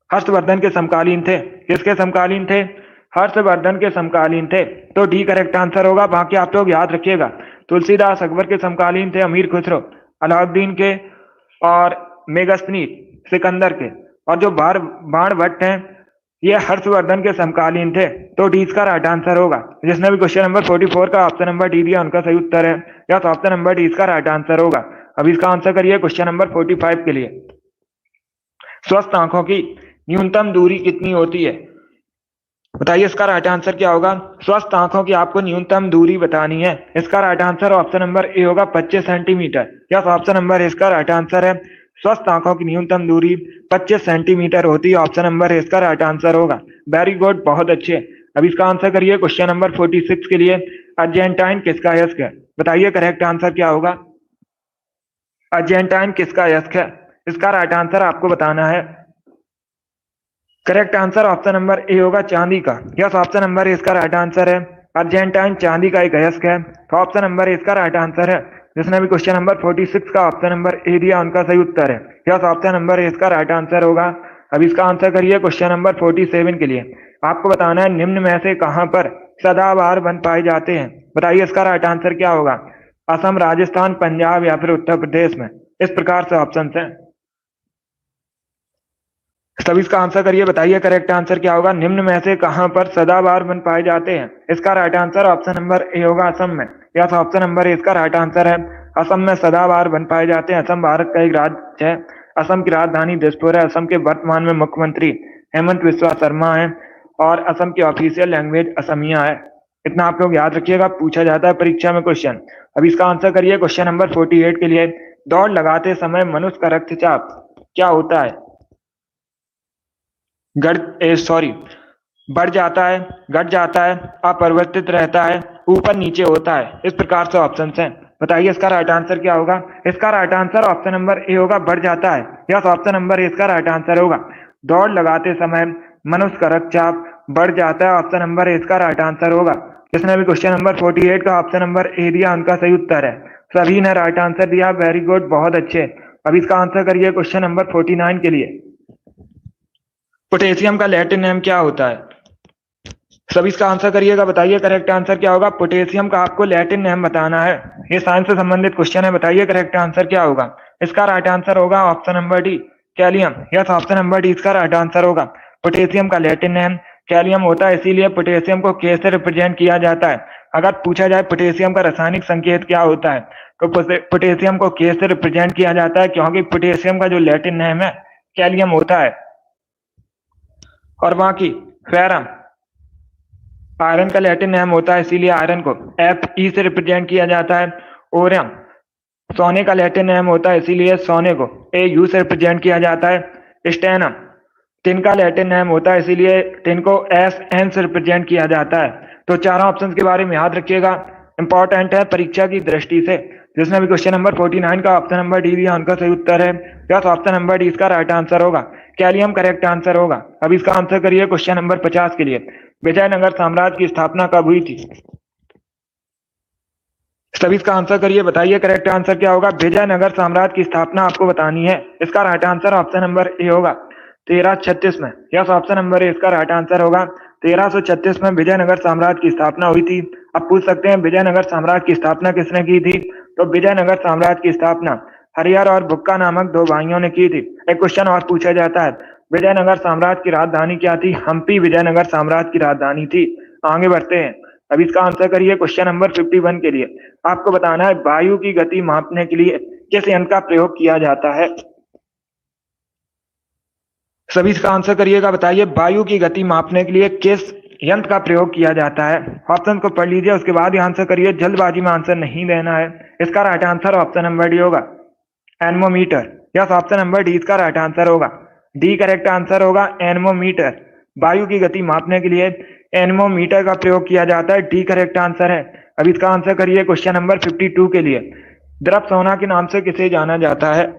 हर्षवर्धन के समकालीन थे। किसके समकालीन थे? हर्षवर्धन के समकालीन थे, तो डी करेक्ट आंसर होगा। बाकी आप लोग याद रखिएगा, तुलसीदास अकबर के समकालीन थे, अमीर खुसरो अलाउद्दीन के, और मेगस्तनी सिकंदर के, और जो बाण भट्ट हैं ये हर्षवर्धन के समकालीन थे, तो डी इसका राइट आंसर होगा। जिसने भी क्वेश्चन नंबर 44 का ऑप्शन नंबर डी दिया, उनका सही उत्तर है। या तो ऑप्शन नंबर डी इसका राइट आंसर होगा। अब इसका आंसर करिए क्वेश्चन नंबर 45 के लिए। स्वस्थ आंखों की न्यूनतम दूरी कितनी होती है? बताइए इसका राइट आंसर क्या होगा। स्वस्थ आंखों की आपको न्यूनतम दूरी बतानी है। इसका right answer option number A होगा, 25 सेंटीमीटर। यस, ऑप्शन नंबर इसका राइट आंसर है। स्वस्थ आंखों की न्यूनतम दूरी 25 सेंटीमीटर होती है। ऑप्शन नंबर इसका राइट आंसर होगा। वेरी गुड, बहुत अच्छे। अब इसका आंसर करिए क्वेश्चन नंबर 46 के लिए। अर्जेंटाइन किसका यस्क है? बताइए करेक्ट आंसर क्या होगा। अर्जेंटाइन किसका यस्क है? इसका राइट आंसर आपको बताना है। Correct answer option number A होगा, चांदी का। यस, ऑप्शन नंबर इसका राइट आंसर है। अर्जेंटाइन चांदी का एक अयस्क है, तो ऑप्शन नंबर इसका राइट आंसर है। जिसने भी क्वेश्चन नंबर 46 का ऑप्शन नंबर ए दिया, उनका सही उत्तर है। यस, ऑप्शन नंबर इसका राइट आंसर होगा। अब इसका आंसर करिए क्वेश्चन नंबर 47 के लिए। आपको बताना है निम्न में से कहां पर सदाबहार वन पाए जाते हैं? बताइए इसका राइट आंसर क्या होगा। असम, राजस्थान, पंजाब या फिर उत्तर प्रदेश में? इस प्रकार से ऑप्शन है। तब इसका आंसर करिए, बताइए करेक्ट आंसर क्या होगा। निम्न में से कहां पर सदाबहार वन पाए जाते हैं? इसका right answer option number A होगा, असम में। या तो ऑप्शन नंबर ए इसका राइट आंसर है। असम में सदाबहार वन पाए जाते हैं। असम भारत का एक राज्य है। असम की राजधानी दिसपुर है। असम के वर्तमान में मुख्यमंत्री हेमंत बिस्वा शर्मा है। और असम की ऑफिशियल लैंग्वेज असमिया है। इतना आप लोग याद रखिएगा, पूछा जाता है परीक्षा में क्वेश्चन। अब इसका आंसर करिए क्वेश्चन नंबर 48 के लिए। दौड़ लगाते समय मनुष्य का रक्तचाप क्या होता है? बढ़ जाता है, घट जाता है, अपरिवर्तित रहता है, ऊपर नीचे होता है। इस प्रकार से ऑप्शन हैं। बताइए इसका राइट आंसर क्या होगा? इसका right answer option number A होगा, बढ़ जाता है। यस, ऑप्शन नंबर ए इसका राइट आंसर होगा। दौड़ लगाते समय मनुष्य का रक्तचाप बढ़ जाता है, ऑप्शन नंबर ए इसका राइट आंसर होगा। जिसने भी क्वेश्चन नंबर 48 का ऑप्शन नंबर ए दिया उनका सही उत्तर है। सभी ने राइट आंसर दिया, वेरी गुड, बहुत अच्छे। अब इसका आंसर करिए क्वेश्चन नंबर 49 के लिए। पोटेशियम का लैटिन नेम क्या होता है? सभी इसका आंसर करिएगा, बताइए करेक्ट आंसर क्या होगा? पोटेशियम का आपको लैटिन नेम बताना है। ये साइंस से संबंधित क्वेश्चन है, बताइए करेक्ट आंसर क्या होगा? इसका राइट आंसर होगा option number D, कैलियम। Yes, option number D इसका राइट आंसर होगा। पोटेशियम का लैटिन नेम कैलियम होता है, इसीलिए पोटेशियम को के से रिप्रेजेंट किया जाता है। अगर पूछा जाए पोटेशियम का रासायनिक संकेत क्या होता है, तो पोटेशियम को के से रिप्रेजेंट किया जाता है, क्योंकि पोटेशियम का जो लैटिन नेम है कैलियम होता है। और बाकी फेरम आयरन का लैटिन नेम होता है, इसीलिए आयरन को एफ ई से रिप्रेजेंट किया जाता है। ओरियम सोने का लैटिन नेम होता है, इसीलिए सोने को ए यू से रिप्रेजेंट किया जाता है। स्टेनम टिन का लैटिन नेम होता है, इसीलिए टिन को एस एन से रिप्रेजेंट किया जाता है। तो चारों ऑप्शंस के बारे में याद रखिएगा, इंपॉर्टेंट है परीक्षा की दृष्टि से। जिसने भी क्वेश्चन नंबर 49 का ऑप्शन नंबर डी दिया उनका सही उत्तर है। यस, ऑप्शन नंबर डी इसका राइट आंसर होगा, कैलियम करेक्ट आंसर होगा। अब इसका आंसर करिए क्वेश्चन नंबर 50 के लिए। विजयनगर साम्राज्य की स्थापना कब हुई थी? सभी इसका आंसर करिए, बताइए करेक्ट आंसर क्या होगा? विजयनगर साम्राज्य की स्थापना आपको बतानी है। इसका right answer option number A होगा, 1336 में। यस, ऑप्शन नंबर ए इसका राइट आंसर होगा। 1336 में विजयनगर साम्राज्य की स्थापना हुई थी। अब पूछ सकते हैं विजयनगर साम्राज्य की स्थापना किसने की थी? तो विजयनगर साम्राज्य की स्थापना हरिहर और बुक्का नामक दो भाइयों ने की थी। एक क्वेश्चन और पूछा जाता है, विजयनगर साम्राज्य की राजधानी क्या थी? हम्पी विजयनगर साम्राज्य की राजधानी थी। आगे बढ़ते हैं। अब इसका आंसर करिए क्वेश्चन नंबर 51 के लिए। आपको बताना है वायु की गति मापने के लिए किस यंत्र का प्रयोग किया जाता है? सभी इसका आंसर करिएगा, बताइए वायु की गति मापने के लिए किस यंत्र का प्रयोग किया जाता है? ऑप्शन को पढ़ लीजिए, उसके बाद ही आंसर करिए, जल्दबाजी में आंसर नहीं देना है। इसका right answer option number D होगा, एनमोमीटर। यस, ऑप्शन नंबर डी इसका राइट आंसर होगा। डी करेक्ट आंसर होगा, एनमोमीटर। वायु की गति मापने के लिए एनमोमीटर का प्रयोग किया जाता है, डी करेक्ट आंसर है। अब इसका आंसर करिए क्वेश्चन नंबर 52 के लिए। द्रव सोना के नाम से किसे जाना जाता है?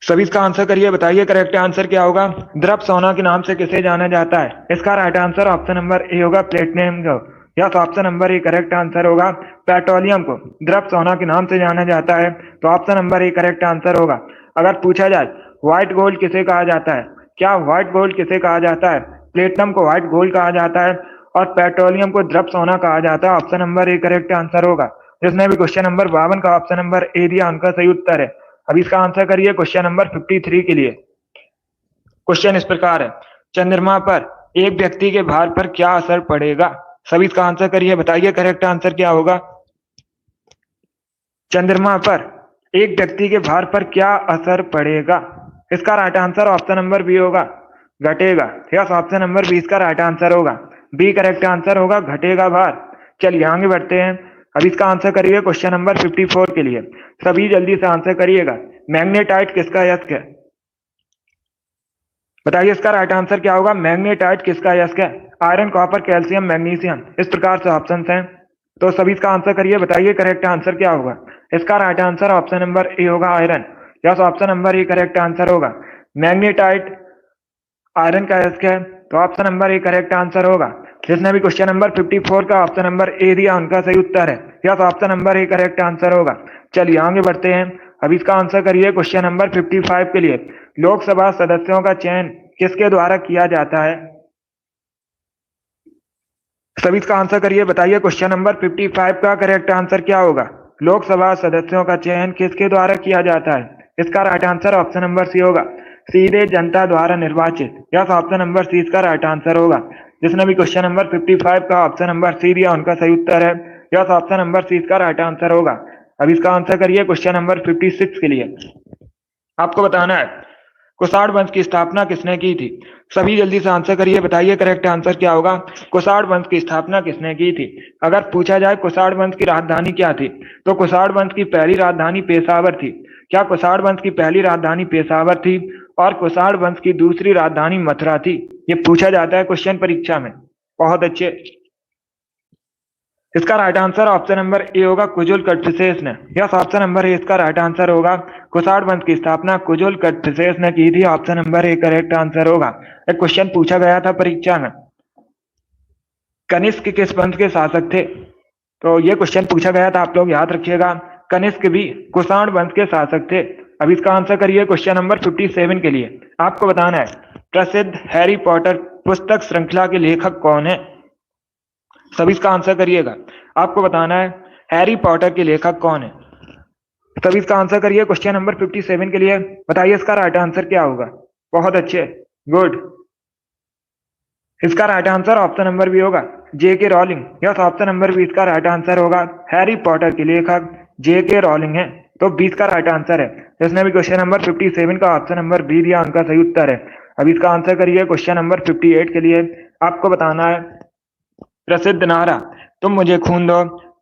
सभी इसका आंसर करिए, बताइए करेक्ट आंसर क्या होगा? द्रव सोना के नाम से किसे जाना जाता है? इसका right answer option number A होगा, प्लेटिनम को। Yes, option number A correct answer होगा। पेट्रोलियम को द्रव सोना के नाम से जाना जाता है, तो option number A correct answer होगा। अगर पूछा जाए व्हाइट गोल्ड किसे कहा जाता है, क्या व्हाइट गोल्ड किसे कहा जाता है? प्लेटिनम को व्हाइट गोल्ड कहा जाता है और पेट्रोलियम को द्रव सोना कहा जाता है। Option number A correct answer होगा। जिसने भी क्वेश्चन नंबर 52 का ऑप्शन नंबर ए दिया उनका सही उत्तर है। अब इसका आंसर करिए क्वेश्चन नंबर 53 के लिए। क्वेश्चन इस प्रकार है, चंद्रमा पर एक व्यक्ति के भार पर क्या असर पड़ेगा? सभी इसका आंसर करिए, बताइए करेक्ट आंसर क्या होगा? चंद्रमा पर एक व्यक्ति के भार पर क्या असर पड़ेगा? इसका right answer option number B होगा, घटेगा। यस, ऑप्शन नंबर बी इसका राइट आंसर होगा। बी करेक्ट आंसर होगा, घटेगा भार। चलिए आगे बढ़ते हैं। अब इसका आंसर करिए क्वेश्चन नंबर 54 के लिए। सभी जल्दी से आंसर करिएगा। मैग्नेटाइट किसका यस्क है? बताइए इसका राइट आंसर क्या होगा? मैग्नेटाइट किसका यस्क है? Iron, copper, calcium, magnesium. इस प्रकार से ऑप्शन हैं, तो सभी इसका आंसर करिए, बताइए करेक्ट आंसर क्या होगा? इसका right answer option number A होगा, iron. Yes, option number A correct answer होगा। मैग्नेटाइट आयरन का यस्क है, तो option number A correct answer होगा। जिसने भी क्वेश्चन नंबर 54 का ऑप्शन नंबर ए दिया उनका सही उत्तर है। Yes, option number A correct answer होगा। चलिए आगे बढ़ते हैं। अब इसका आंसर करिए क्वेश्चन नंबर 55 के लिए। लोकसभा सदस्यों का चयन किसके द्वारा किया जाता है? सभी इसका आंसर करिए, बताइए क्वेश्चन नंबर 55 का करेक्ट आंसर क्या होगा? लोकसभा सदस्यों का चयन किसके द्वारा किया जाता है? इसका right answer option number C होगा, सीधे जनता द्वारा निर्वाचित। यस, ऑप्शन नंबर सी इसका राइट आंसर होगा। जिसने भी क्वेश्चन नंबर 55 का ऑप्शन नंबर सी दिया उनका सही उत्तर है। यस, ऑप्शन नंबर सी इसका राइट आंसर होगा। अब इसका आंसर करिए क्वेश्चन नंबर 56 के लिए। आपको बताना है कुषाण वंश की स्थापना किसने की थी? सभी जल्दी से आंसर करिए, बताइए करेक्ट आंसर क्या होगा। कुषाण वंश की स्थापना किसने की थी? अगर पूछा जाए कुषाण वंश की राजधानी क्या थी, तो कुषाण वंश की पहली राजधानी पेशावर थी। क्या कुषाण वंश की पहली राजधानी पेशावर थी और कुषाण वंश की दूसरी राजधानी मथुरा थी? ये पूछा जाता है क्वेश्चन परीक्षा में। बहुत अच्छे। इसका right answer option number A होगा, कुजुल कटफिसेस ने। यस, ऑप्शन नंबर ए इसका राइट आंसर होगा। कुषाण वंश की स्थापना कुजुल कटफिसेस ने की थी। Option number A correct answer होगा। एक क्वेश्चन पूछा गया था परीक्षा में, कनिष्क किस वंश के शासक थे? तो ये क्वेश्चन पूछा गया था, आप लोग याद रखिएगा। कनिष्क भी कुषाण वंश के शासक थे। अब इसका आंसर करिए क्वेश्चन नंबर 57 के लिए। आपको बताना है प्रसिद्ध हैरी पॉटर पुस्तक श्रृंखला के लेखक कौन है? सभी इसका आंसर करिएगा। आपको बताना है हैरी पॉटर के लेखक कौन है। सभी इसका आंसर करिए क्वेश्चन नंबर 57 के लिए। बताइए इसका राइट आंसर क्या होगा। बहुत अच्छे, गुड। इसका right answer option number B होगा, J.K. Rowling. Yes, option number B इसका राइट आंसर होगा। हैरी पॉटर के लेखक J.K. रॉलिंग है, तो 20 का राइट आंसर है। जिसने भी क्वेश्चन नंबर 57 का ऑप्शन नंबर बी दिया, उनका सही उत्तर है। अब इसका आंसर करिए क्वेश्चन नंबर 58 के लिए। आपको बताना है प्रसिद्ध नारा तुम मुझे खून दो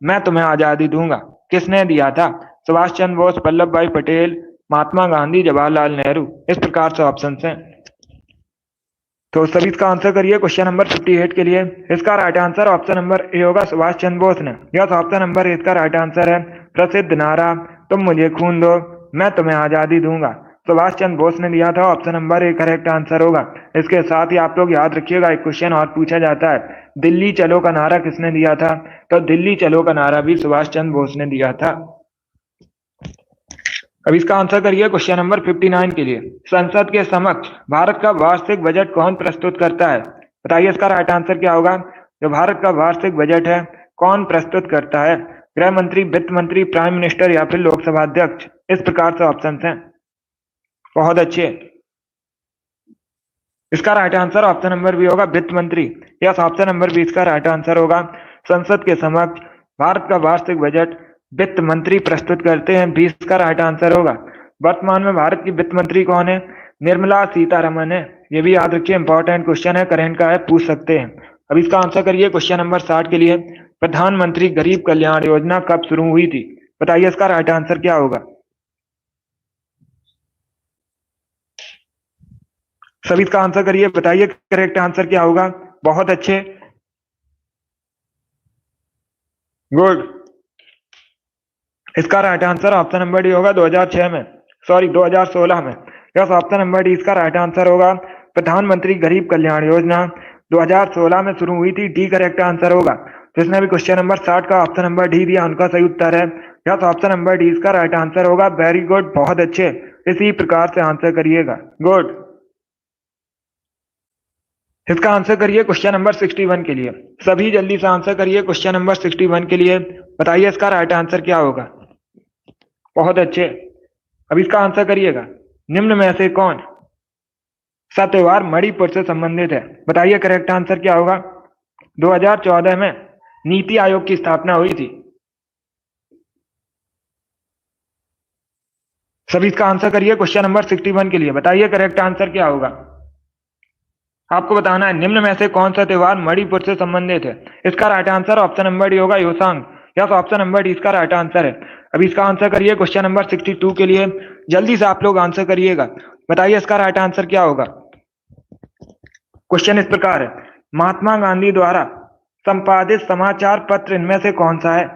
मैं तुम्हें आजादी दूंगा किसने दिया था? सुभाष चंद्र बोस, वल्लभ भाई पटेल, महात्मा गांधी, जवाहरलाल नेहरू। इस प्रकार से ऑप्शन हैं। तो सभी इसका आंसर करिए क्वेश्चन नंबर 58 के लिए। इसका right answer option number A होगा, सुभाष चंद्र बोस ने। यस, ऑप्शन नंबर ए इसका राइट आंसर है। प्रसिद्ध नारा तुम मुझे खून दो मैं तुम्हें आजादी दूंगा, सुभाष चंद्र बोस ने दिया था। Option number A correct answer होगा। इसके साथ ही आप लोग याद रखिएगा, एक क्वेश्चन और पूछा जाता है, दिल्ली चलो का नारा किसने दिया था? तो दिल्ली चलो का नारा भी सुभाष चंद्र बोस ने दिया था। अब इसका आंसर करिए क्वेश्चन नंबर 59 के लिए। संसद के समक्ष भारत का वार्षिक बजट कौन प्रस्तुत करता है? बताइए इसका राइट आंसर क्या होगा। जो भारत का वार्षिक बजट है कौन प्रस्तुत करता है? गृह मंत्री, वित्त मंत्री, प्राइम मिनिस्टर या फिर लोकसभा अध्यक्ष। इस प्रकार से ऑप्शन हैं। बहुत अच्छे। इसका right answer option number B होगा, वित्त मंत्री। यस, ऑप्शन नंबर बी इसका राइट आंसर होगा। संसद के समक्ष भारत का वार्षिक बजट वित्त मंत्री प्रस्तुत करते हैं, 20 का राइट आंसर होगा। वर्तमान में भारत की वित्त मंत्री कौन है? निर्मला सीतारमन है। ये भी याद रखिए, इंपॉर्टेंट क्वेश्चन है, करेंट का है, पूछ सकते हैं। अब इसका आंसर करिए क्वेश्चन नंबर 60 के लिए। प्रधानमंत्री गरीब कल्याण योजना कब शुरू हुई थी? बताइए इसका राइट आंसर क्या होगा। सभी इसका आंसर करिए, बताइए करेक्ट आंसर क्या होगा। बहुत अच्छे, गुड। इसका right answer option number D होगा, 2006 में, सॉरी 2016 में। यस, ऑप्शन नंबर डी इसका राइट आंसर होगा। प्रधानमंत्री गरीब कल्याण योजना 2016 में शुरू हुई थी, डी करेक्ट आंसर होगा। जिसने भी क्वेश्चन नंबर 60 का ऑप्शन नंबर डी दिया, उनका सही उत्तर है। यस, ऑप्शन नंबर डी इसका राइट आंसर होगा। वेरी गुड, बहुत अच्छे। इसी प्रकार से आंसर करिएगा, गुड। इसका आंसर करिए क्वेश्चन नंबर 61 के लिए। सभी जल्दी से आंसर करिए क्वेश्चन नंबर 61 के लिए। बताइए इसका राइट आंसर क्या होगा। बहुत अच्छे। अब इसका आंसर करिएगा, निम्न में से कौन सा त्योहार मणिपुर से संबंधित है? बताइए करेक्ट आंसर क्या होगा। 2014 में नीति आयोग की स्थापना हुई थी। सभी इसका आंसर करिए क्वेश्चन नंबर 61 के लिए। बताइए करेक्ट आंसर क्या होगा। आपको बताना है निम्न में से कौन सा त्योहार मणिपुर से संबंधित है। इसका right answer option number D होगा, Yaoshang. Yes, option number D इसका राइट आंसर है। अभी इसका आंसर करिए क्वेश्चन नंबर 62 के लिए। जल्दी से आप लोग आंसर करिएगा। बताइए इसका राइट आंसर क्या होगा। क्वेश्चन इस प्रकार है, महात्मा गांधी द्वारा संपादित समाचार पत्र इनमें से कौन सा है?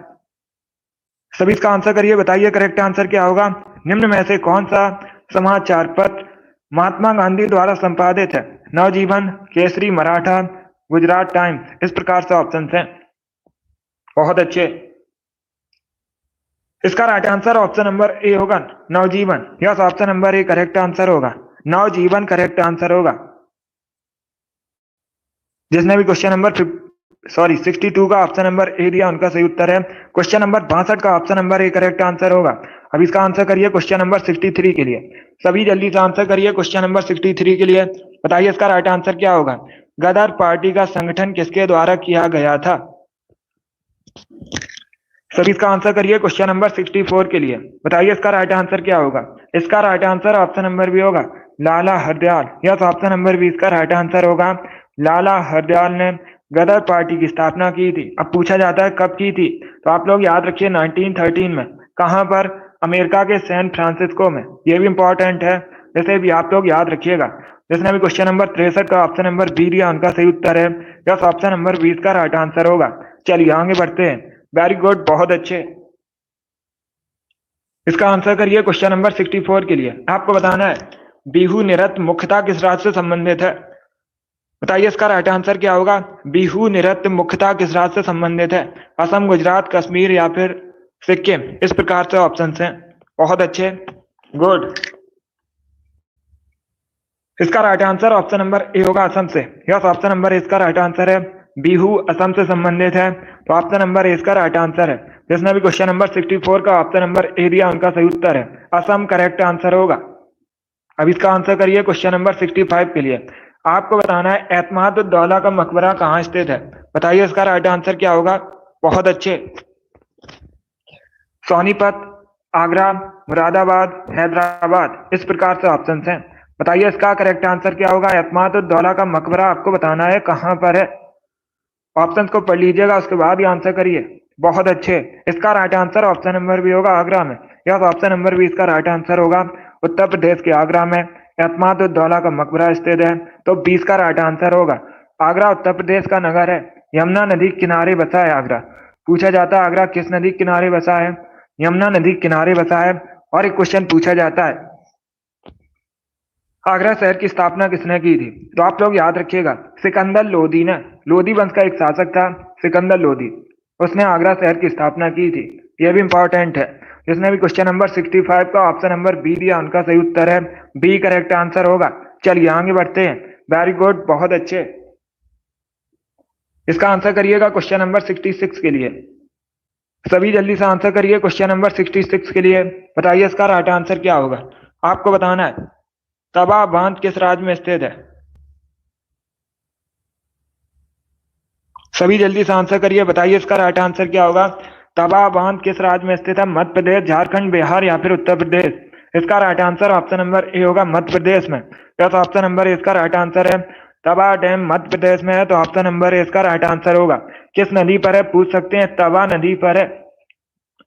सभी इसका आंसर करिए, बताइए करेक्ट आंसर क्या होगा। निम्न में से कौन सा समाचार पत्र महात्मा गांधी द्वारा संपादित है? नवजीवन, केसरी, मराठा, गुजरात टाइम्स। इस प्रकार से ऑप्शन हैं। बहुत अच्छे। इसका right answer option number A होगा, Navjivan. Yes, option number A correct answer होगा। नवजीवन करेक्ट आंसर होगा। जिसने भी क्वेश्चन नंबर 62 का ऑप्शन नंबर ए दिया, उनका सही उत्तर है। क्वेश्चन नंबर 62 का option number A correct answer होगा। अब इसका आंसर करिए क्वेश्चन नंबर 63 के लिए। सभी जल्दी से आंसर करिए क्वेश्चन नंबर 63 के लिए। बताइए इसका राइट आंसर क्या होगा। गदर पार्टी का संगठन किसके द्वारा किया गया था? सभी इसका आंसर करिए क्वेश्चन नंबर 64 के लिए। बताइए इसका राइट आंसर क्या होगा। इसका right answer option number B होगा, Lala Hardayal. Yes, option number 20 का राइट आंसर होगा। लाला हरदयाल ने गदर पार्टी की स्थापना की थी। अब पूछा जाता है कब की थी, तो आप लोग याद रखिए 1913 में। कहां पर? अमेरिका के सैन फ्रांसिस्को में। ये भी इंपॉर्टेंट है, इसे भी आप लोग याद रखिएगा। जिसने भी क्वेश्चन नंबर 63 का ऑप्शन नंबर बी दिया उनका सही उत्तर है। यस, ऑप्शन नंबर 20 का राइट आंसर होगा। चलिए आगे बढ़ते हैं। वेरी गुड, बहुत अच्छे। इसका आंसर करिए क्वेश्चन नंबर 64 के लिए। आपको बताना है बिहू नृत्य मुख्यतः किस राज्य से संबंधित है? बताइए इसका राइट आंसर क्या होगा। बिहू नृत्य मुख्यतः किस राज्य से संबंधित है? असम, गुजरात, कश्मीर या फिर सिक्किम। इस प्रकार से ऑप्शन हैं। बहुत अच्छे, गुड। इसका right answer option number A होगा, असम से। यस, ऑप्शन नंबर इसका राइट आंसर है। बिहू असम से संबंधित है, तो ऑप्शन नंबर ए इसका राइट आंसर है। जिसने भी क्वेश्चन नंबर 64 का ऑप्शन नंबर ए दिया उनका सही उत्तर है। असम करेक्ट आंसर होगा। अब इसका आंसर करिए क्वेश्चन नंबर 65 के लिए। आपको बताना है एतमादुद्दौला का मकबरा कहाँ स्थित है? बताइए इसका राइट आंसर क्या होगा। बहुत अच्छे। सोनीपत, आगरा, मुरादाबाद, हैदराबाद। इस प्रकार से ऑप्शन हैं। बताइए इसका करेक्ट आंसर क्या होगा। एतमादुद्दौला का मकबरा आपको बताना है कहां पर है। ऑप्शन को पढ़ लीजिएगा, उसके बाद ही आंसर करिए। बहुत अच्छे। इसका right answer option number B होगा, आगरा में। यह ऑप्शन नंबर 20 का राइट आंसर होगा। उत्तर प्रदेश के आगरा में एतमादुद्दौला का मकबरा स्थित है, तो 20 का राइट आंसर होगा। आगरा उत्तर प्रदेश का नगर है। यमुना नदी किनारे बसा है आगरा। पूछा जाता है आगरा किस नदी किनारे बसा है? यमुना नदी किनारे बसा है। और एक क्वेश्चन पूछा जाता है आगरा शहर की स्थापना किसने की थी? तो आप लोग याद रखिएगा सिकंदर लोदी ने। लोदी वंश का एक शासक था सिकंदर लोदी, उसने आगरा शहर की स्थापना की थी। यह भी इंपॉर्टेंट है। जिसने भी क्वेश्चन नंबर 65 का ऑप्शन नंबर बी दिया उनका सही उत्तर है। बी करेक्ट आंसर होगा। चलिए आगे बढ़ते हैं। वेरी गुड, बहुत अच्छे। इसका आंसर करिएगा क्वेश्चन नंबर 66 के लिए। सभी जल्दी से आंसर करिए क्वेश्चन नंबर 66 के लिए। बताइए इसका राइट आंसर क्या होगा। आपको बताना है तवा बांध किस राज्य में स्थित है? सभी जल्दी से आंसर करिए। बताइए इसका राइट आंसर क्या होगा। तवा बांध किस राज्य में स्थित है? मध्य प्रदेश, झारखंड, बिहार या फिर उत्तर प्रदेश। इसका right answer option number A होगा, मध्य प्रदेश में। तो ऑप्शन नंबर ए इसका राइट आंसर है। तवा डैम मध्य प्रदेश में है, तो ऑप्शन नंबर ए इसका राइट आंसर होगा। किस नदी पर है पूछ सकते हैं। तवा नदी पर है।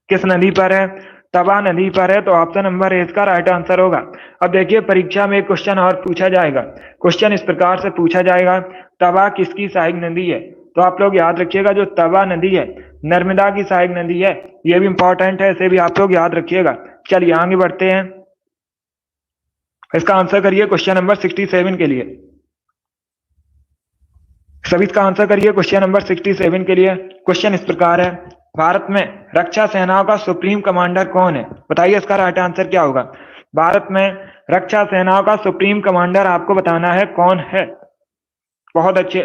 किस नदी पर है? तवा नदी पर है, तो ऑप्शन नंबर ए इसका राइट आंसर होगा। अब देखिए परीक्षा में एक क्वेश्चन और पूछा जाएगा। क्वेश्चन इस प्रकार से पूछा जाएगा तवा किसकी सहायक नदी है? तो आप लोग याद रखिएगा जो तवा नदी है नर्मदा की सहायक नदी है। यह भी इंपॉर्टेंट है, इसे भी आप लोग याद रखिएगा। चलिए आगे बढ़ते हैं। इसका आंसर करिए क्वेश्चन नंबर 67 के लिए। सभी इसका आंसर करिए क्वेश्चन नंबर 67 के लिए। क्वेश्चन इस प्रकार है भारत में रक्षा सेनाओं का सुप्रीम कमांडर कौन है? बताइए इसका राइट आंसर क्या होगा। भारत में रक्षा सेनाओं का सुप्रीम कमांडर आपको बताना है कौन है। बहुत अच्छे।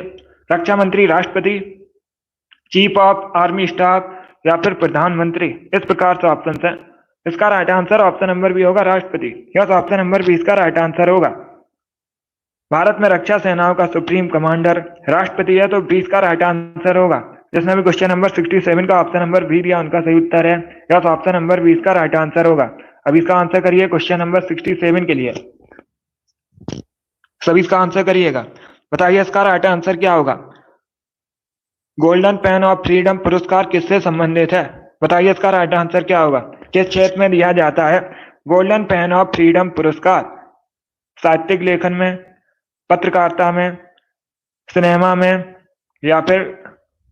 रक्षा मंत्री, राष्ट्रपति, चीफ ऑफ आर्मी स्टाफ या फिर प्रधानमंत्री। इस प्रकार से ऑप्शन है। इसका right answer option number B होगा, राष्ट्रपति। यस, ऑप्शन नंबर 20 का राइट आंसर होगा। भारत में रक्षा सेनाओं का सुप्रीम कमांडर राष्ट्रपति है, तो 20 का राइट आंसर होगा। जिसने भी क्वेश्चन नंबर 67 का ऑप्शन नंबर बी दिया उनका सही उत्तर है। यस, ऑप्शन नंबर 20 का राइट आंसर होगा। अब इसका आंसर करिए क्वेश्चन नंबर 67 के लिए। सभी इसका आंसर करिएगा। बताइए इसका राइट आंसर क्या होगा। गोल्डन पेन ऑफ फ्रीडम पुरस्कार किससे संबंधित है? बताइए इसका राइट आंसर क्या होगा। किस क्षेत्र में दिया जाता है गोल्डन पेन ऑफ फ्रीडम पुरस्कार? साहित्यिक लेखन में, पत्रकारिता में, सिनेमा में या फिर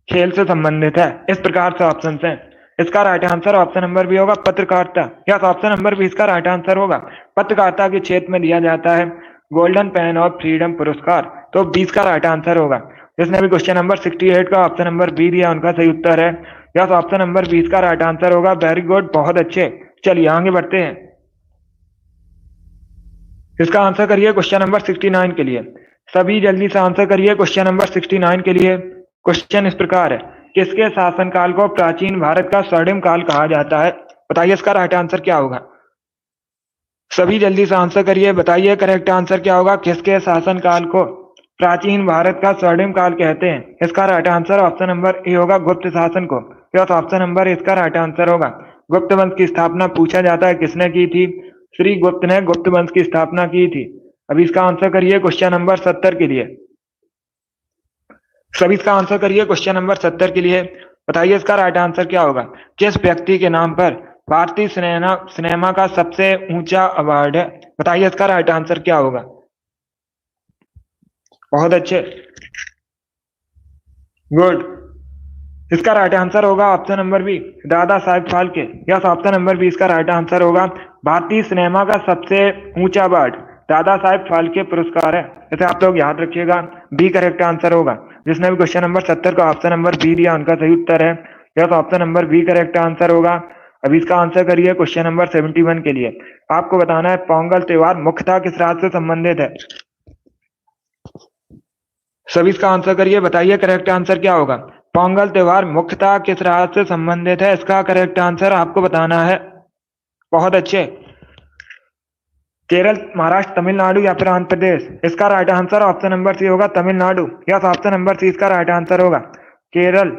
खेल से संबंधित है। इस प्रकार से ऑप्शन हैं। इसका right answer option number B होगा, पत्रकारिता। यस, ऑप्शन नंबर 20 का राइट आंसर होगा। पत्रकारिता के क्षेत्र में दिया जाता है गोल्डन पेन ऑफ फ्रीडम पुरस्कार, तो 20 का राइट आंसर होगा। जिसने भी क्वेश्चन नंबर 68 का ऑप्शन नंबर बी दिया उनका सही उत्तर है। यस, ऑप्शन नंबर 20 का राइट आंसर होगा। वेरी गुड, बहुत अच्छे। चलिए आगे बढ़ते हैं। इसका आंसर करिए क्वेश्चन नंबर 69 के लिए। सभी जल्दी से आंसर करिए क्वेश्चन नंबर 69 के लिए। क्वेश्चन इस प्रकार है किसके शासनकाल को प्राचीन भारत का स्वर्णिम काल कहा जाता है? बताइए इसका राइट आंसर क्या होगा। सभी जल्दी से आंसर करिए। बताइए करेक्ट आंसर क्या होगा। किसके शासनकाल को प्राचीन भारत का स्वर्णिम काल कहते हैं? इसका right answer option number A होगा, गुप्त शासन को। यस, ऑप्शन नंबर इसका राइट आंसर होगा। गुप्त वंश की स्थापना पूछा जाता है किसने की थी? श्री गुप्त ने गुप्त वंश की स्थापना की थी। अभी इसका आंसर करिए क्वेश्चन नंबर 70 के लिए। सभी इसका आंसर करिए क्वेश्चन नंबर 70 के लिए। बताइए इसका राइट आंसर क्या होगा। किस व्यक्ति के नाम पर भारतीय सिनेमा सिनेमा का सबसे ऊंचा अवार्ड है। बताइए इसका राइट आंसर क्या होगा। बहुत अच्छे, गुड। इसका राइट आंसर होगा option number B, Dada Saheb Phalke. Yes, option number B इसका राइट आंसर होगा। भारतीय सिनेमा का सबसे ऊंचा अवार्ड दादा साहेब फाल्के पुरस्कार है। इसे आप लोग याद रखिएगा, बी करेक्ट आंसर होगा। जिसने भी क्वेश्चन नंबर 70 का ऑप्शन नंबर बी दिया उनका सही उत्तर है। Yes, option number B correct answer होगा। अभी इसका आंसर करिए क्वेश्चन नंबर 71 के लिए। आपको बताना है पोंगल त्योहार मुख्यतः किस राज्य से संबंधित है। सभी इसका आंसर करिए, बताइए करेक्ट आंसर क्या होगा। पोंगल त्योहार मुख्यतः किस राज्य से संबंधित है, इसका करेक्ट आंसर आपको बताना है। बहुत अच्छे। केरल, महाराष्ट्र, तमिलनाडु या फिर आंध्र प्रदेश। इसका right answer option number C होगा, Tamil Nadu. Yes, option number C इसका राइट आंसर होगा। केरल,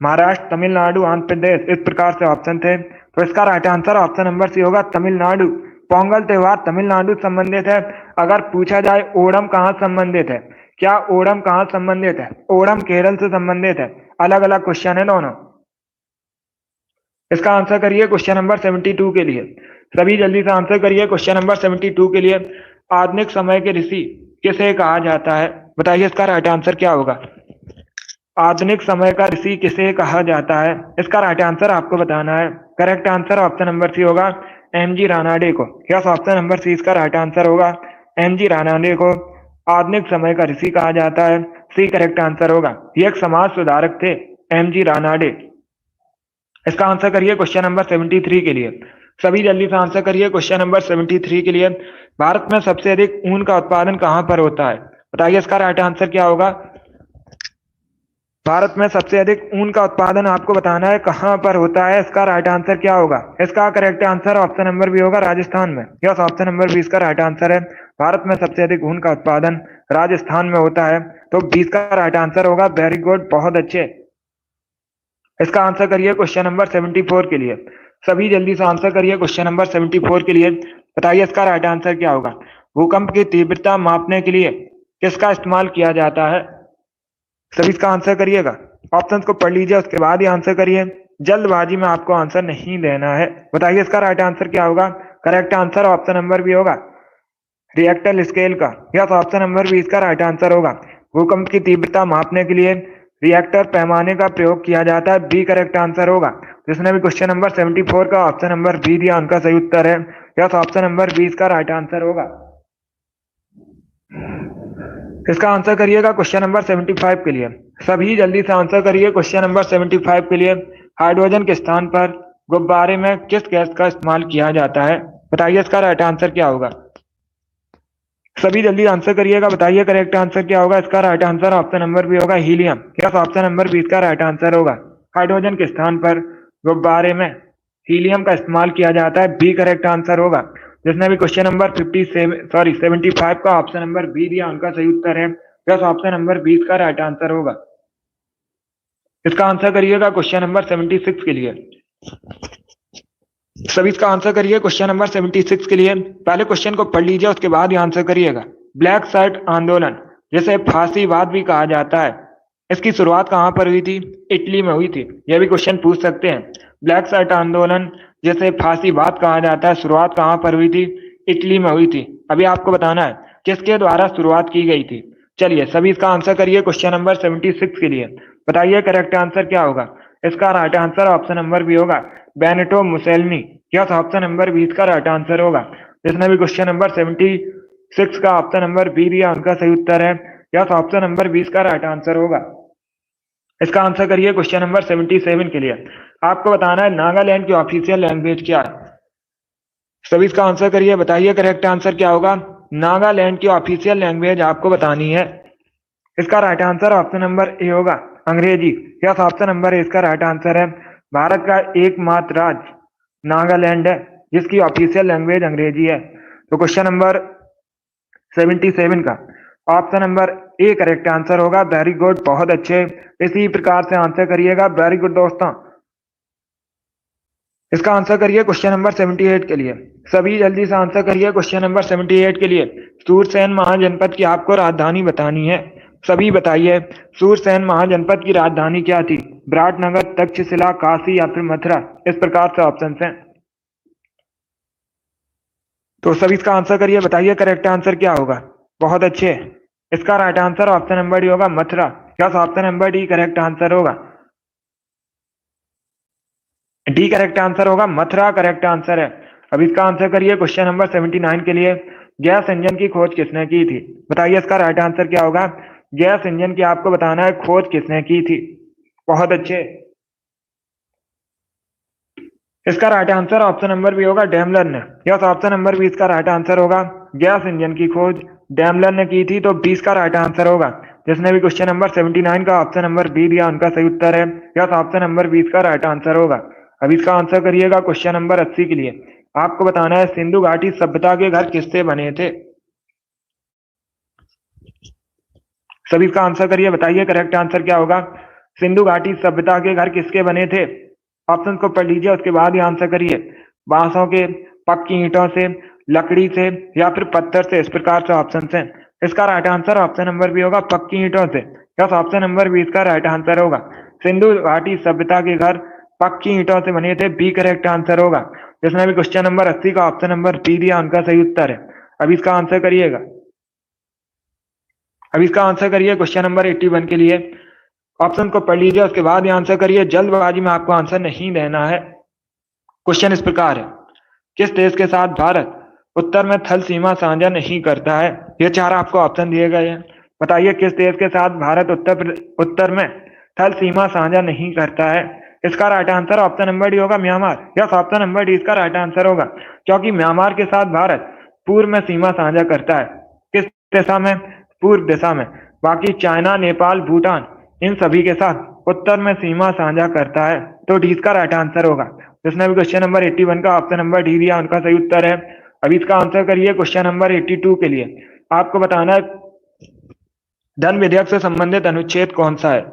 महाराष्ट्र, तमिलनाडु, आंध्र प्रदेश, इस प्रकार से ऑप्शन थे, तो इसका right answer option number C होगा, तमिलनाडु। पोंगल त्योहार तमिलनाडु से संबंधित है। अगर पूछा जाए ओणम कहाँ संबंधित है, क्या ओणम कहाँ संबंधित है, ओणम केरल से संबंधित है। अलग अलग क्वेश्चन है दोनों। इसका आंसर करिए क्वेश्चन नंबर 72 के लिए। सभी जल्दी से आंसर करिए क्वेश्चन नंबर 72 के लिए। आधुनिक समय के ऋषि किसे कहा जाता है। बताइए इसका राइट आंसर क्या होगा। आधुनिक समय का ऋषि किसे कहा जाता है, इसका राइट आंसर आपको बताना है। Correct answer option number C होगा, एमजी रानाडे को। यस, ऑप्शन नंबर सी इसका राइट आंसर होगा। एमजी रानाडे को आधुनिक समय का ऋषि कहा जाता है। सी करेक्ट आंसर होगा। ये एक समाज सुधारक थे, एमजी रानाडे। इसका आंसर करिए क्वेश्चन नंबर 73 के लिए। सभी जल्दी से आंसर करिए क्वेश्चन नंबर 73 के लिए। भारत में सबसे अधिक ऊन का उत्पादन कहां पर होता है। बताइए इसका राइट आंसर क्या होगा। भारत में सबसे अधिक ऊन का उत्पादन आपको बताना है कहां पर होता है, इसका राइट आंसर क्या होगा। इसका correct answer option number B होगा, राजस्थान में। यस, ऑप्शन नंबर बी इसका राइट आंसर है। भारत में सबसे अधिक ऊन का उत्पादन राजस्थान में होता है, तो 20 का राइट आंसर होगा। वेरी गुड, बहुत अच्छे। इसका आंसर करिए क्वेश्चन नंबर 74 के लिए। सभी जल्दी से आंसर करिए क्वेश्चन नंबर 74 के लिए। बताइए इसका राइट आंसर क्या होगा। भूकंप की तीव्रता मापने के लिए किसका इस्तेमाल किया जाता है। सभी इसका आंसर करिएगा। ऑप्शंस को पढ़ लीजिए, उसके बाद ही आंसर करिए। जल्दबाजी में आपको आंसर नहीं देना है। बताइए इसका राइट आंसर क्या होगा। Correct answer option number B होगा, रिएक्टर स्केल का। यस, ऑप्शन नंबर बी इसका राइट आंसर होगा। भूकंप की तीव्रता मापने के लिए रिएक्टर पैमाने का प्रयोग किया जाता है। बी करेक्ट आंसर होगा। जिसने भी क्वेश्चन नंबर 74 का ऑप्शन नंबर बी दिया उनका सही उत्तर है। यस, ऑप्शन नंबर बी इसका राइट आंसर होगा। इसका आंसर करिएगा क्वेश्चन नंबर 75 के लिए। सभी जल्दी से आंसर करिए क्वेश्चन नंबर 75 के लिए। हाइड्रोजन के स्थान पर गुब्बारे में किस गैस का इस्तेमाल किया जाता है। बताइए इसका राइट आंसर क्या होगा। सभी जल्दी आंसर करिएगा, बताइए करेक्ट आंसर क्या होगा। इसका right answer option number B होगा, helium. Yes, option number B इसका राइट आंसर होगा। हाइड्रोजन के स्थान पर गुब्बारे में हीलियम का इस्तेमाल किया जाता है। बी करेक्ट आंसर होगा। जिसने भी क्वेश्चन नंबर 75 का ऑप्शन नंबर बी दिया उनका सही उत्तर है। यस, ऑप्शन नंबर बी इसका राइट आंसर होगा। इसका आंसर करिएगा क्वेश्चन नंबर 76 के लिए। सभी इसका आंसर करिए क्वेश्चन नंबर 76 के लिए। पहले क्वेश्चन को पढ़ लीजिए, उसके बाद ही आंसर करिएगा। ब्लैक शर्ट आंदोलन, जिसे फांसीवाद भी कहा जाता है, इसकी शुरुआत कहां पर हुई थी। इटली में हुई थी। यह भी क्वेश्चन पूछ सकते हैं। ब्लैक शर्ट आंदोलन जिसे फांसीवाद कहा जाता है, शुरुआत कहां पर हुई थी। इटली में हुई थी। अभी आपको बताना है किसके द्वारा शुरुआत की गई थी। चलिए सभी इसका आंसर करिए क्वेश्चन नंबर 76 के लिए। बताइए करेक्ट आंसर क्या होगा। इसका right answer option number B होगा, Benito Mussolini. Yes, option number 20 का राइट आंसर होगा। जिसने भी क्वेश्चन नंबर 76 का ऑप्शन नंबर बी दिया उनका सही उत्तर है। यस, ऑप्शन नंबर 20 का राइट आंसर होगा। इसका आंसर करिए क्वेश्चन नंबर 77 के लिए। आपको बताना है नागालैंड की ऑफिशियल लैंग्वेज क्या है। सभी इसका आंसर करिए, बताइए करेक्ट आंसर क्या होगा। नागालैंड की ऑफिशियल लैंग्वेज आपको बतानी है। इसका right answer option number A होगा, अंग्रेजी। यस, ऑप्शन नंबर ए इसका राइट आंसर है। भारत का एकमात्र राज्य नागालैंड है जिसकी ऑफिशियल लैंग्वेज अंग्रेजी है। तो क्वेश्चन नंबर 77 का option number A correct answer होगा। वेरी गुड, बहुत अच्छे। इसी प्रकार से आंसर करिएगा। वेरी गुड दोस्तों। इसका आंसर करिए क्वेश्चन नंबर 78 के लिए। सभी जल्दी से आंसर करिए क्वेश्चन नंबर 78 के लिए। सूरसेन महाजनपद की आपको राजधानी बतानी है। सभी बताइए, सूरसेन महाजनपद की राजधानी क्या थी? विराटनगर, तक्षशिला, काशी या फिर मथुरा? इस प्रकार से ऑप्शन हैं। तो सभी इसका आंसर करिए, बताइए करेक्ट आंसर क्या होगा। बहुत अच्छे, इसका right answer option number D होगा, Mathura. Yes, option number D correct answer होगा। डी करेक्ट आंसर होगा, मथुरा करेक्ट आंसर है। अब इसका आंसर करिए क्वेश्चन नंबर 79 के लिए। गैस इंजन की खोज किसने की थी? बताइए इसका राइट आंसर क्या होगा। गैस इंजन की आपको बताना है खोज किसने की थी। बहुत अच्छे, इसका right answer option number B होगा, डेमलर ने। यस, ऑप्शन नंबर बी इसका राइट आंसर होगा। गैस इंजन की खोज डेमलर ने की थी, तो 20 का राइट आंसर होगा। जिसने भी क्वेश्चन नंबर 79 का ऑप्शन नंबर बी दिया उनका सही उत्तर है। यस, ऑप्शन नंबर 20 का राइट आंसर होगा। अब इसका आंसर करिएगा क्वेश्चन नंबर 80 के लिए। आपको बताना है सिंधु घाटी सभ्यता के घर किससे बने थे? सभी इसका आंसर करिए, बताइए करेक्ट आंसर क्या होगा। सिंधु घाटी सभ्यता के घर किसके बने थे? ऑप्शन को पढ़ लीजिए, उसके बाद ही आंसर करिए। बांसों के, पक्की ईंटों से, लकड़ी से या फिर पत्थर से? इस प्रकार से ऑप्शन है। इसका right answer option number B होगा, पक्की ईंटों से। यस, ऑप्शन नंबर बी इसका राइट आंसर होगा। सिंधु घाटी सभ्यता के घर पक्की ईंटों से बने थे, बी करेक्ट आंसर होगा। जिसने भी क्वेश्चन नंबर 80 का ऑप्शन नंबर बी दिया उनका सही उत्तर है। अब इसका आंसर करिएगा। अब इसका आंसर करिए क्वेश्चन नंबर 81 के लिए। ऑप्शन को पढ़ लीजिए, उसके बाद ही आंसर करिए। जल्दबाजी में आपको आंसर नहीं देना है। क्वेश्चन इस प्रकार है, किस देश के साथ भारत उत्तर में थल सीमा साझा नहीं करता है? ये चार आपको ऑप्शन दिए गए हैं। बताइए किस देश के साथ भारत उत्तर में थल सीमा साझा नहीं करता है? इसका right answer option number D होगा, Myanmar. Yes, option number D इसका राइट आंसर होगा, क्योंकि म्यांमार के साथ भारत पूर्व में सीमा साझा करता है। किस दिशा में? पूर्व दिशा में। बाकी चाइना, नेपाल, भूटान, इन सभी के साथ उत्तर में सीमा साझा करता है, तो डी इसका राइट आंसर होगा। जिसने भी क्वेश्चन नंबर 81 का ऑप्शन नंबर डी दिया उनका सही उत्तर है। अभी इसका आंसर करिए क्वेश्चन नंबर 82 के लिए। आपको बताना है धन विधेयक से संबंधित अनुच्छेद कौन सा है?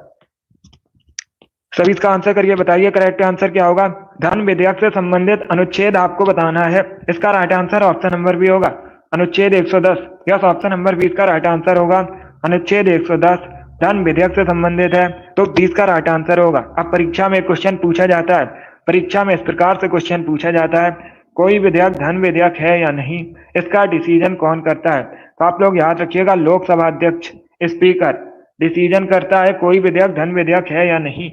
सभी इसका आंसर करिए, बताइए करेक्ट आंसर क्या होगा। धन विधेयक से संबंधित अनुच्छेद आपको बताना है। इसका right answer option number B होगा, अनुच्छेद 110। यस, ऑप्शन नंबर 20 का राइट आंसर होगा, अनुच्छेद 110 धन विधेयक से संबंधित है, तो 20 का राइट आंसर होगा। अब परीक्षा में क्वेश्चन पूछा जाता है, परीक्षा में इस प्रकार से क्वेश्चन पूछा जाता है, कोई विधेयक धन विधेयक है या नहीं, इसका डिसीजन कौन करता है? तो आप लोग याद रखिएगा, लोकसभा अध्यक्ष, स्पीकर डिसीजन करता है कोई विधेयक धन विधेयक है या नहीं।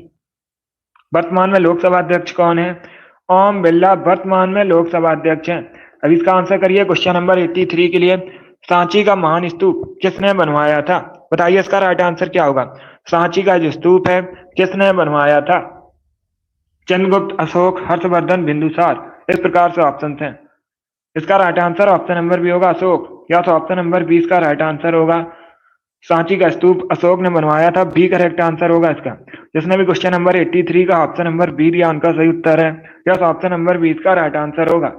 वर्तमान में लोकसभा अध्यक्ष कौन है? ओम बिरला वर्तमान में लोकसभा अध्यक्ष हैं। अब इसका आंसर करिए क्वेश्चन नंबर 83 के लिए। सांची का महान स्तूप किसने बनवाया था? बताइए इसका राइट आंसर क्या होगा। सांची का जो स्तूप है किसने बनवाया था? चंद्रगुप्त, अशोक, हर्षवर्धन, बिंदुसार? इस प्रकार से ऑप्शन हैं। इसका right answer option number B होगा, अशोक। या तो ऑप्शन नंबर 20 का राइट आंसर होगा, सांची का स्तूप अशोक ने बनवाया था, बी करेक्ट आंसर होगा इसका। जिसने भी क्वेश्चन नंबर 83 का ऑप्शन नंबर बी दिया उनका सही उत्तर है। यस, ऑप्शन नंबर 20 का राइट आंसर होगा।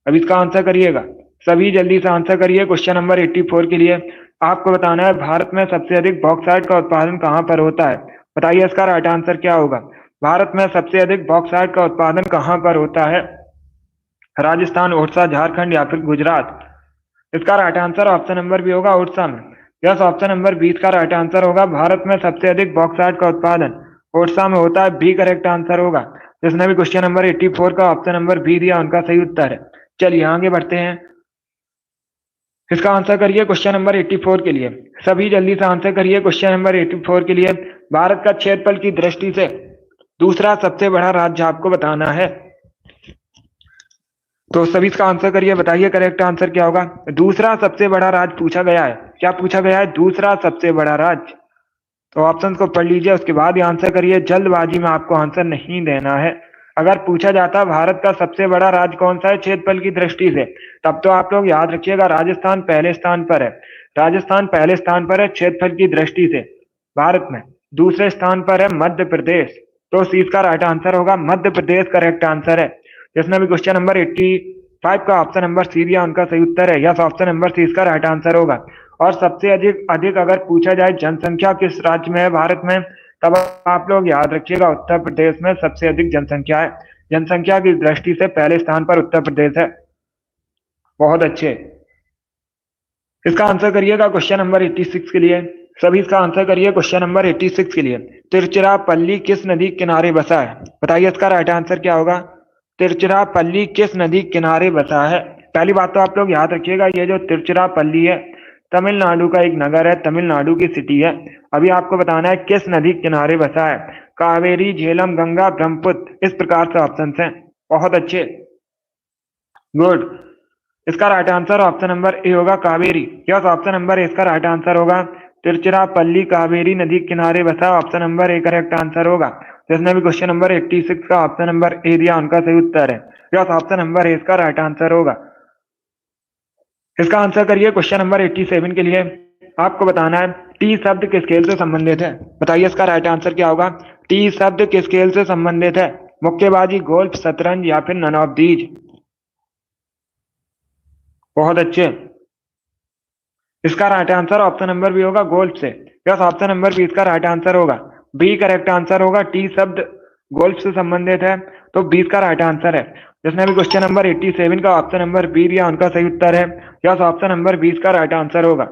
अब इसका आंसर करिएगा, सभी जल्दी से आंसर करिए क्वेश्चन नंबर 84 के लिए। आपको बताना है भारत में सबसे अधिक बॉक्साइट का उत्पादन कहाँ पर होता है? बताइए इसका राइट आंसर क्या होगा। भारत में सबसे अधिक बॉक्साइट का उत्पादन कहाँ पर होता है? राजस्थान, उड़ीसा, झारखंड या फिर गुजरात? इसका right answer option number B होगा, उड़ीसा में। यस, ऑप्शन नंबर 20 का राइट आंसर होगा, भारत में सबसे अधिक बॉक्साइट का उत्पादन उड़ीसा में होता है, बी करेक्ट आंसर होगा। जिसने भी क्वेश्चन नंबर 84 का ऑप्शन नंबर बी दिया उनका सही उत्तर है। चलिए आगे बढ़ते हैं। इसका आंसर करिए क्वेश्चन नंबर 84 के लिए। सभी जल्दी से आंसर करिए क्वेश्चन नंबर 84 के लिए। भारत का क्षेत्रफल की दृष्टि से दूसरा सबसे बड़ा राज्य आपको बताना है, तो सभी इसका आंसर करिए, बताइए करेक्ट आंसर क्या होगा। दूसरा सबसे बड़ा राज्य पूछा गया है। क्या पूछा गया है? दूसरा सबसे बड़ा राज्य। तो ऑप्शन को पढ़ लीजिए, उसके बाद ही आंसर करिए। जल्दबाजी में आपको आंसर नहीं देना है। अगर पूछा जाता भारत का सबसे बड़ा राज्य कौन सा है क्षेत्रफल की दृष्टि से, तब तो आप लोग याद रखिएगा राजस्थान पहले स्थान पर है। राजस्थान पहले स्थान पर है क्षेत्रफल की दृष्टि से भारत में। दूसरे स्थान पर है मध्य प्रदेश, तो सी का राइट आंसर होगा, मध्य प्रदेश करेक्ट आंसर है। जिसने भी क्वेश्चन नंबर 85 का ऑप्शन नंबर सी दिया उनका सही उत्तर है। यस, ऑप्शन नंबर सी इसका राइट आंसर होगा। और सबसे अधिक अगर पूछा जाए जनसंख्या किस राज्य में है भारत में, तब आप लोग याद रखिएगा उत्तर प्रदेश में सबसे अधिक जनसंख्या है। जनसंख्या की दृष्टि से पहले स्थान पर उत्तर प्रदेश है। बहुत अच्छे। इसका आंसर करिएगा क्वेश्चन नंबर 86 के लिए। सभी इसका आंसर करिए क्वेश्चन नंबर 86 के लिए। तिरुचिरापल्ली किस नदी के किनारे बसा है? बताइए इसका राइट आंसर क्या होगा। तिरुचिरापल्ली किस नदी के किनारे बसा है? पहली बात तो आप लोग याद रखिएगा, ये जो तिरुचिरापल्ली है तमिलनाडु का एक नगर है, तमिलनाडु की सिटी है। अभी आपको बताना है किस नदी के किनारे बसा है। कावेरी, झेलम, गंगा, ब्रह्मपुत्र, इस प्रकार से ऑप्शन हैं। बहुत अच्छे, गुड। इसका right answer option number A होगा, Kaveri. Yes, option number A इसका राइट आंसर होगा। तिरुचिरापल्ली कावेरी नदी के किनारे बसा, option number A correct answer होगा। जिसने भी क्वेश्चन नंबर 86 का ऑप्शन नंबर ए दिया उनका सही उत्तर है। यस, ऑप्शन नंबर ए इसका राइट आंसर होगा। इसका आंसर करिए क्वेश्चन नंबर 87 के लिए। आपको बताना है टी शब्द किस खेल से संबंधित है? बताइए इसका राइट आंसर क्या होगा। टी शब्द किस खेल से संबंधित है? मुक्केबाजी, गोल्फ, शतरंज या फिर नन ऑफ दीज? बहुत अच्छे। इसका right answer option number B होगा, गोल्फ से। यस, ऑप्शन नंबर बी इसका राइट आंसर होगा। बी करेक्ट आंसर होगा। टी शब्द गोल्फ से संबंधित है तो बी का राइट आंसर है। जिसने भी क्वेश्चन नंबर 87 का ऑप्शन नंबर बी दिया उनका सही उत्तर है। यस, ऑप्शन नंबर 20 का राइट आंसर होगा।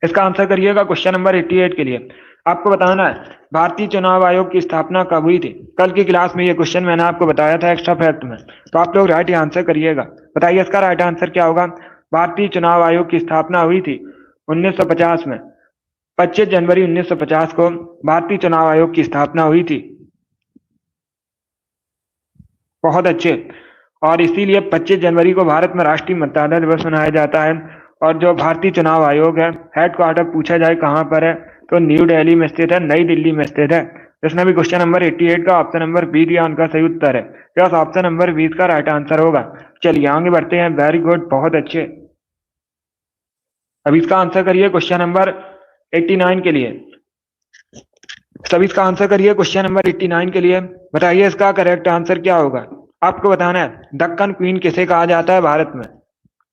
इसका आंसर करिएगा क्वेश्चन नंबर 88 के लिए। आपको बताना है भारतीय चुनाव आयोग की स्थापना कब हुई थी? कल की क्लास में ये क्वेश्चन मैंने आपको बताया था एक्स्ट्रा फैक्ट में, तो आप लोग राइट आंसर करिएगा। बताइए इसका राइट आंसर क्या होगा। भारतीय चुनाव आयोग की स्थापना हुई थी 1950 में। 25 जनवरी 1950 को भारतीय चुनाव आयोग की स्थापना हुई थी। बहुत अच्छे। और इसीलिए 25 जनवरी को भारत में राष्ट्रीय मतदाता दिवस मनाया जाता है। और जो भारतीय चुनाव आयोग है, हेडक्वार्टर पूछा जाए कहाँ पर है तो न्यू दिल्ली में स्थित है, नई दिल्ली में स्थित है। जिसने भी क्वेश्चन नंबर 88 का ऑप्शन नंबर बी दिया उनका सही उत्तर है। यस, ऑप्शन नंबर 20 का राइट आंसर होगा। चलिए आगे बढ़ते हैं। वेरी गुड, बहुत अच्छे। अब इसका आंसर करिए क्वेश्चन नंबर 89 के लिए। सभी इसका आंसर करिए क्वेश्चन नंबर 89 के लिए। बताइए इसका करेक्ट आंसर क्या होगा। आपको बताना है दक्कन क्वीन किसे कहा जाता है भारत में?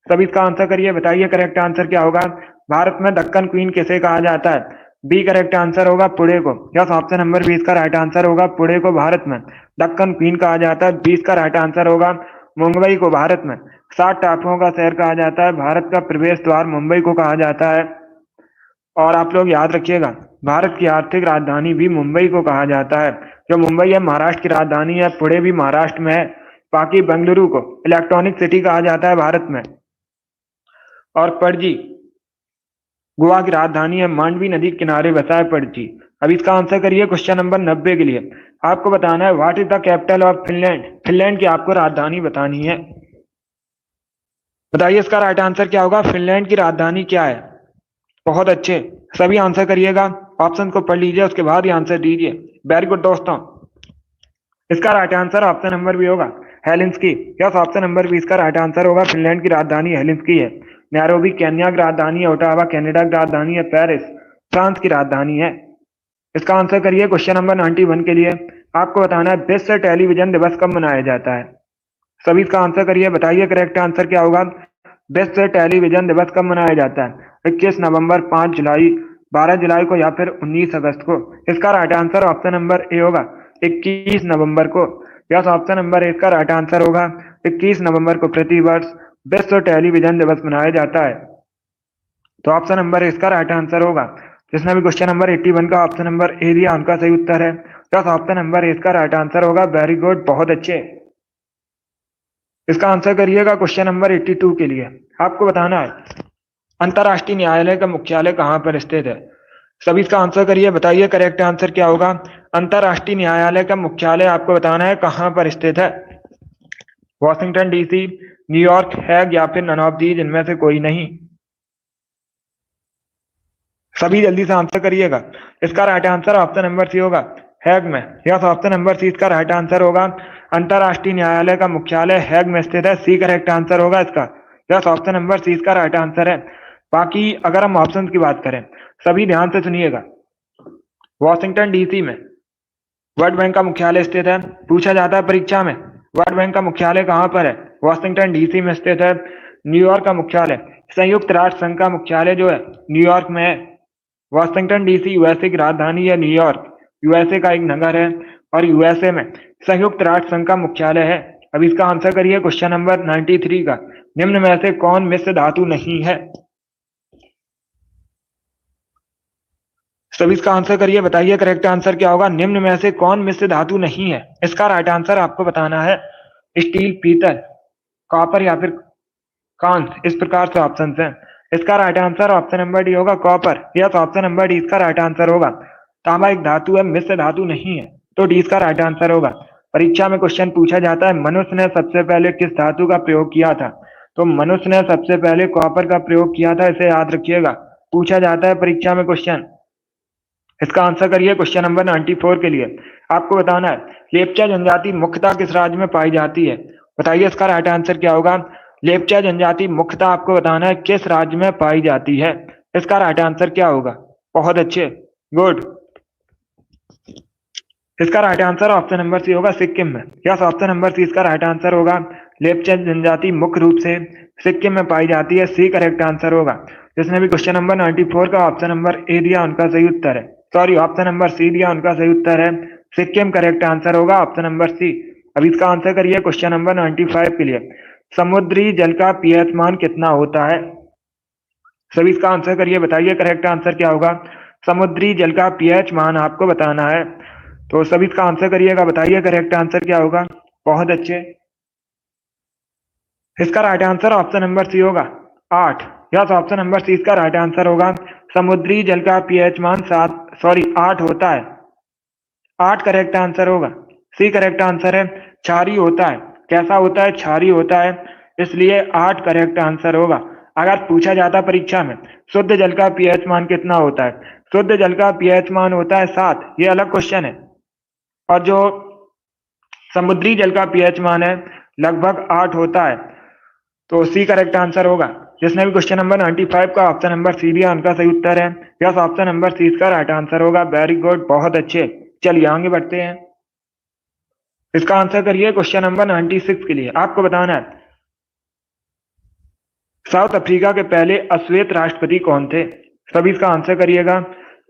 सभी इसका आंसर करिए। बताइए करेक्ट आंसर क्या होगा। भारत में दक्कन क्वीन किसे कहा जाता है? बी करेक्ट आंसर होगा, पुणे को। यस, ऑप्शन नंबर 20 का राइट आंसर होगा। पुणे को भारत में दक्कन क्वीन कहा जाता है। 20 का राइट आंसर होगा। मुंबई को भारत में 7 टापुओं का शहर कहा जाता है। भारत का प्रवेश द्वार मुंबई को कहा जाता है। और आप लोग याद रखिएगा भारत की आर्थिक राजधानी भी मुंबई को कहा जाता है। जो मुंबई है महाराष्ट्र की राजधानी है, पुणे भी महाराष्ट्र में है। बाकी बेंगलुरु को इलेक्ट्रॉनिक सिटी कहा जाता है भारत में। और पणजी गोवा की राजधानी है। मांडवी नदी के किनारे बसा है पणजी। अब इसका आंसर करिए क्वेश्चन नंबर 90 के लिए। आपको बताना है what is the capital of Finland? Finland की आपको राजधानी बतानी है। बताइए इसका राइट आंसर क्या होगा। फिनलैंड की राजधानी क्या है? बहुत अच्छे, सभी आंसर करिएगा। ऑप्शन को पढ़ लीजिए, उसके बाद ही आंसर दीजिए। वेरी गुड दोस्तों। इसका right answer option number B होगा, Helsinki. Yes, option number B इसका राइट आंसर होगा। फिनलैंड की राजधानी हेलिंस्की है। नैरोबी केन्या की राजधानी है। ओटावा कनाडा की राजधानी है। पेरिस फ्रांस की राजधानी है। इसका आंसर करिए क्वेश्चन नंबर 91 के लिए। आपको बताना है विश्व टेलीविजन दिवस कब मनाया जाता है? सभी इसका आंसर करिए। बताइए करेक्ट आंसर क्या होगा। विश्व टेलीविजन दिवस कब मनाया जाता है? 21 नवंबर, 5 जुलाई, 12 जुलाई को या फिर 19 अगस्त को? इसका right answer option number A होगा, 21 नवंबर को। यस, ऑप्शन नंबर ए इसका राइट आंसर होगा। 21 नवंबर को प्रतिवर्ष विश्व टेलीविजन दिवस मनाया जाता है। तो ऑप्शन नंबर ए इसका राइट आंसर होगा। जिसने भी क्वेश्चन नंबर 81 का ऑप्शन नंबर ए दिया उनका सही उत्तर है। यस, ऑप्शन नंबर ए इसका राइट आंसर होगा। वेरी गुड, बहुत अच्छे। इसका आंसर करिएगा क्वेश्चन नंबर 82 के लिए। आपको बताना है अंतर्राष्ट्रीय न्यायालय का मुख्यालय कहाँ पर स्थित है? सभी इसका आंसर करिए। बताइए करेक्ट आंसर क्या होगा। अंतर्राष्ट्रीय न्यायालय का मुख्यालय आपको बताना है कहाँ पर स्थित है। वॉशिंगटन डीसी, न्यूयॉर्क, हैग या फिर नन ऑफ दीज, इनमें से कोई नहीं। सभी जल्दी से आंसर करिएगा। इसका right answer option number C होगा, हैग में। यस, ऑप्शन नंबर सी इसका राइट आंसर होगा। अंतर्राष्ट्रीय न्यायालय का मुख्यालय हैग में स्थित है। सी करेक्ट आंसर होगा इसका। यस, ऑप्शन नंबर सी इसका राइट आंसर है। बाकी अगर हम ऑप्शन की बात करें, सभी ध्यान से सुनिएगा। वॉशिंगटन डीसी में वर्ल्ड बैंक का मुख्यालय स्थित है। पूछा जाता है परीक्षा में वर्ल्ड बैंक का मुख्यालय कहाँ पर है? वॉशिंगटन डीसी में स्थित है। न्यूयॉर्क का मुख्यालय, संयुक्त राष्ट्र संघ का मुख्यालय जो है न्यूयॉर्क में है। वॉशिंगटन डीसी यूएसए की राजधानी है। न्यूयॉर्क यूएसए का एक नगर है। और यूएसए में संयुक्त राष्ट्र संघ का मुख्यालय है। अब इसका आंसर करिए क्वेश्चन नंबर 93 का। निम्न में से कौन मिश्र धातु नहीं है? सभी इसका आंसर करिए, बताइए करेक्ट आंसर क्या होगा। निम्न में से कौन मिश्र धातु नहीं है? इसका राइट आंसर आपको बताना है स्टील, पीतल, कॉपर या फिर कांस। इस प्रकार से ऑप्शन है। इसका right answer option number D होगा copper. Yes, option number D इसका राइट आंसर होगा। तांबा एक धातु है, मिश्र धातु नहीं है, तो डी इसका राइट आंसर होगा। परीक्षा में क्वेश्चन पूछा जाता है मनुष्य ने सबसे पहले किस धातु का प्रयोग किया था? तो मनुष्य ने सबसे पहले कॉपर का प्रयोग किया था, इसे याद रखिएगा, पूछा जाता है परीक्षा में क्वेश्चन। इसका आंसर करिए क्वेश्चन नंबर 94 के लिए। आपको बताना है लेप्चा जनजाति मुख्यतः किस राज्य में पाई जाती है? बताइए इसका राइट आंसर क्या होगा। लेप्चा जनजाति मुख्यतः आपको बताना है किस राज्य में पाई जाती है। इसका राइट आंसर क्या होगा? बहुत अच्छे, गुड। इसका right answer option number C होगा सिक्किम में। यस, ऑप्शन नंबर सी इसका राइट आंसर होगा। लेप्चा जनजाति मुख्य रूप से सिक्किम में पाई जाती है, सी करेक्ट आंसर होगा। जिसने भी क्वेश्चन नंबर 94 का ऑप्शन नंबर ए दिया उनका सही उत्तर है, सॉरी ऑप्शन नंबर सी दिया उनका सही उत्तर है सिक्किम। करेक्ट आंसर होगा ऑप्शन नंबर सी। अब इसका आंसर करिए क्वेश्चन नंबर 95 के लिए। समुद्री जल का पीएच मान कितना होता है? सभी इसका आंसर करिए, बताइए करेक्ट आंसर क्या होगा। समुद्री जल का पीएच मान आपको बताना है, तो सभी इसका आंसर करिएगा, बताइए करेक्ट आंसर क्या होगा। बहुत अच्छे। इसका right answer option number C होगा 8। यस, ऑप्शन नंबर सी इसका राइट आंसर होगा। समुद्री जल का पीएच मान 8 होता है। 8 करेक्ट आंसर होगा। सी करेक्ट आंसर है। क्षारीय होता है। कैसा होता है? क्षारीय होता है, इसलिए 8 करेक्ट आंसर होगा। अगर पूछा जाता परीक्षा में शुद्ध जल का पीएच मान कितना होता है, शुद्ध जल का पीएच मान होता है 7, ये अलग क्वेश्चन है। और जो समुद्री जल का पीएच मान है लगभग 8 होता है, तो सी करेक्ट आंसर होगा। जिसने भी क्वेश्चन नंबर 95 का ऑप्शन नंबर सी दिया उनका सही उत्तर है। यस, ऑप्शन नंबर सी इसका राइट आंसर होगा। वेरी गुड, बहुत अच्छे। चलिए आगे बढ़ते हैं। इसका आंसर करिए क्वेश्चन नंबर 96 के लिए। आपको बताना है साउथ अफ्रीका के पहले अश्वेत राष्ट्रपति कौन थे? सभी इसका आंसर करिएगा।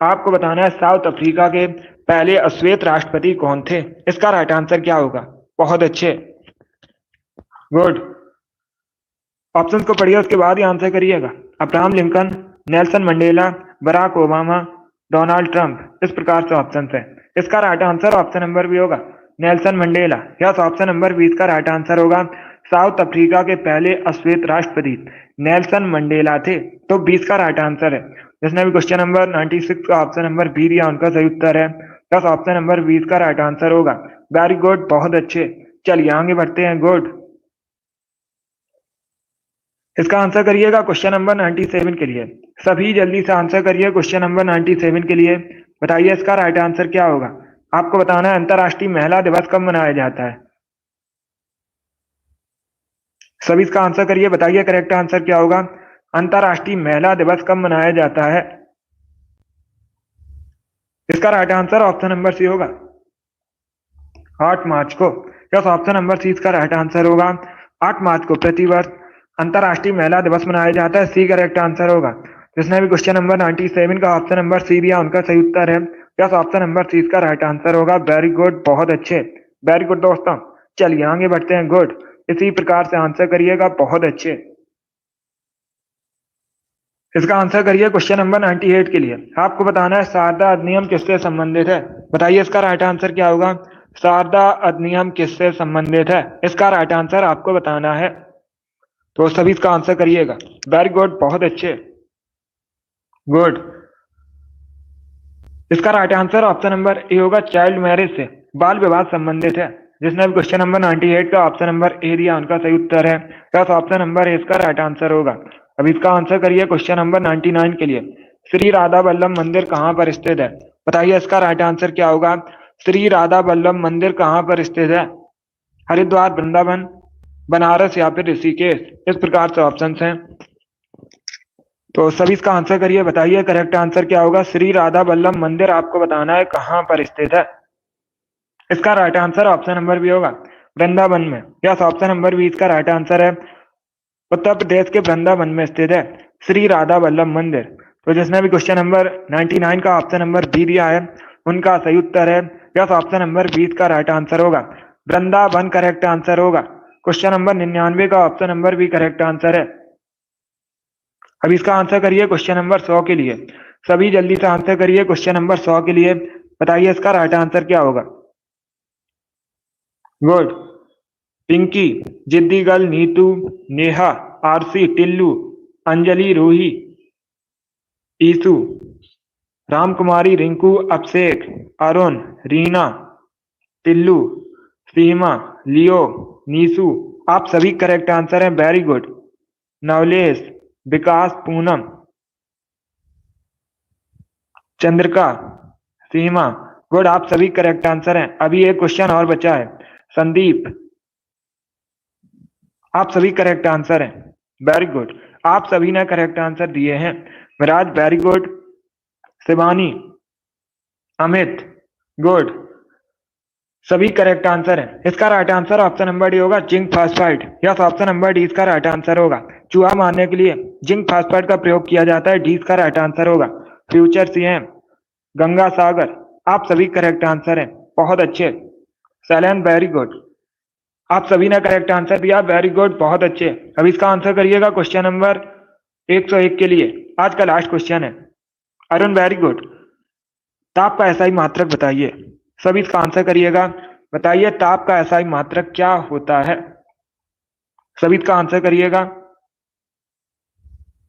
आपको बताना है साउथ अफ्रीका के पहले अश्वेत राष्ट्रपति कौन थे? इसका राइट आंसर क्या होगा? बहुत अच्छे, गुड। ऑप्शन को पढ़िए, उसके बाद ही आंसर करिएगा। Abraham Lincoln, Nelson Mandela, Barack Obama, Donald Trump. इस प्रकार से ऑप्शन है। इसका right answer option number B होगा Nelson Mandela. Yes, option number 20 का राइट आंसर होगा। साउथ अफ्रीका के पहले अश्वेत राष्ट्रपति नेल्सन मंडेला थे, तो 20 का राइट आंसर है। जिसने भी क्वेश्चन नंबर 96 का ऑप्शन नंबर बी दिया उनका सही उत्तर है। यस, ऑप्शन नंबर 20 का राइट आंसर होगा। वेरी गुड, बहुत अच्छे। चलिए आगे बढ़ते हैं, गुड। इसका आंसर करिएगा क्वेश्चन नंबर 97 के लिए। सभी जल्दी से आंसर करिए क्वेश्चन नंबर 97 के लिए। बताइए इसका राइट आंसर क्या होगा। आपको बताना है अंतर्राष्ट्रीय महिला दिवस कब मनाया जाता है। सभी इसका आंसर करिए, बताइए करेक्ट आंसर क्या होगा। अंतर्राष्ट्रीय महिला दिवस कब मनाया जाता है? इसका right answer option number C होगा 8 मार्च को। यस, ऑप्शन नंबर सी इसका राइट आंसर होगा। 8 मार्च को प्रतिवर्ष अंतर्राष्ट्रीय महिला दिवस मनाया जाता है, सी करेक्ट आंसर होगा। जिसने भी क्वेश्चन नंबर 97 का ऑप्शन नंबर सी दिया उनका सही उत्तर है। यस, ऑप्शन नंबर सी इसका राइट आंसर होगा। वेरी गुड, बहुत अच्छे, वेरी गुड दोस्तों। चलिए आगे बढ़ते हैं, गुड। इसी प्रकार से आंसर करिएगा, बहुत अच्छे। इसका आंसर करिए क्वेश्चन नंबर 98 के लिए। आपको बताना है शारदा अधिनियम किससे संबंधित है। बताइए इसका राइट आंसर क्या होगा। शारदा अधिनियम किससे संबंधित है? इसका राइट आंसर आपको बताना है, तो सभी इसका आंसर करिएगा। वेरी गुड, बहुत अच्छे, गुड। इसका right answer option number A होगा चाइल्ड मैरिज से, बाल विवाह संबंधित है। जिसने भी क्वेश्चन नंबर 98 का ऑप्शन नंबर ए दिया उनका सही उत्तर है। यस, ऑप्शन नंबर ए इसका राइट आंसर होगा। अब इसका आंसर करिए क्वेश्चन नंबर 99 के लिए। श्री राधा वल्लभ मंदिर कहाँ पर स्थित है? बताइए इसका राइट आंसर क्या होगा। श्री राधा वल्लभ मंदिर कहाँ पर स्थित है? हरिद्वार, वृंदावन, बनारस या फिर ऋषिकेश। इस प्रकार से ऑप्शन हैं, तो सभी इसका आंसर करिए, बताइए करेक्ट आंसर क्या होगा। श्री राधा वल्लभ मंदिर आपको बताना है कहाँ पर स्थित है। इसका right answer option number B होगा वृंदावन में। यस, ऑप्शन नंबर बी इसका राइट आंसर है। उत्तर प्रदेश के वृंदावन में स्थित है श्री राधा वल्लभ मंदिर। तो जिसने भी क्वेश्चन नंबर 99 का ऑप्शन नंबर बी दिया है उनका सही उत्तर है यस, ऑप्शन नंबर 20 का राइट आंसर होगा। वृंदावन करेक्ट आंसर होगा। क्वेश्चन नंबर 99 का option number B correct answer है। अब इसका आंसर करिए क्वेश्चन नंबर 100 के लिए। सभी जल्दी से आंसर करिए क्वेश्चन नंबर 100 के लिए। बताइए इसका राइट आंसर क्या होगा। गुड। पिंकी, जिद्दी गर्ल, नीतू, नेहा, आरसी, टिल्लू, अंजलि, रूही, ईसु, रामकुमारी, रिंकू, अभिषेक, अरुण, रीना, टिल्लू, सीमा, लियो, नीसू, आप सभी करेक्ट आंसर हैं। Very good. Navlesh, Vikas, Poonam, Chandrika, Seema, good, आप सभी करेक्ट आंसर हैं। अभी एक क्वेश्चन और बचा है। संदीप, आप सभी करेक्ट आंसर हैं। वेरी गुड, आप सभी ने करेक्ट आंसर दिए हैं। Viraj, very good. Shivani, Amit, good, सभी करेक्ट आंसर है। इसका right answer option number D होगा, zinc phosphide. Yes, option number D इसका राइट आंसर होगा। चूहा मारने के लिए जिंक फास्फाइड का प्रयोग किया जाता है। डी इसका राइट आंसर होगा। फ्यूचर सीएम गंगा सागर, आप सभी करेक्ट आंसर हैं। बहुत अच्छे। सैलन, वेरी गुड, आप सभी ने करेक्ट आंसर दिया। वेरी गुड, बहुत अच्छे। अब इसका आंसर करिएगा क्वेश्चन नंबर 101 के लिए। आज का लास्ट क्वेश्चन है। अरुण, वेरी गुड, ताप का एसआई मात्रक बताइए। सभी इसका आंसर करिएगा। बताइए ताप का एसआई मात्रक क्या होता है। सभी इसका आंसर करिएगा।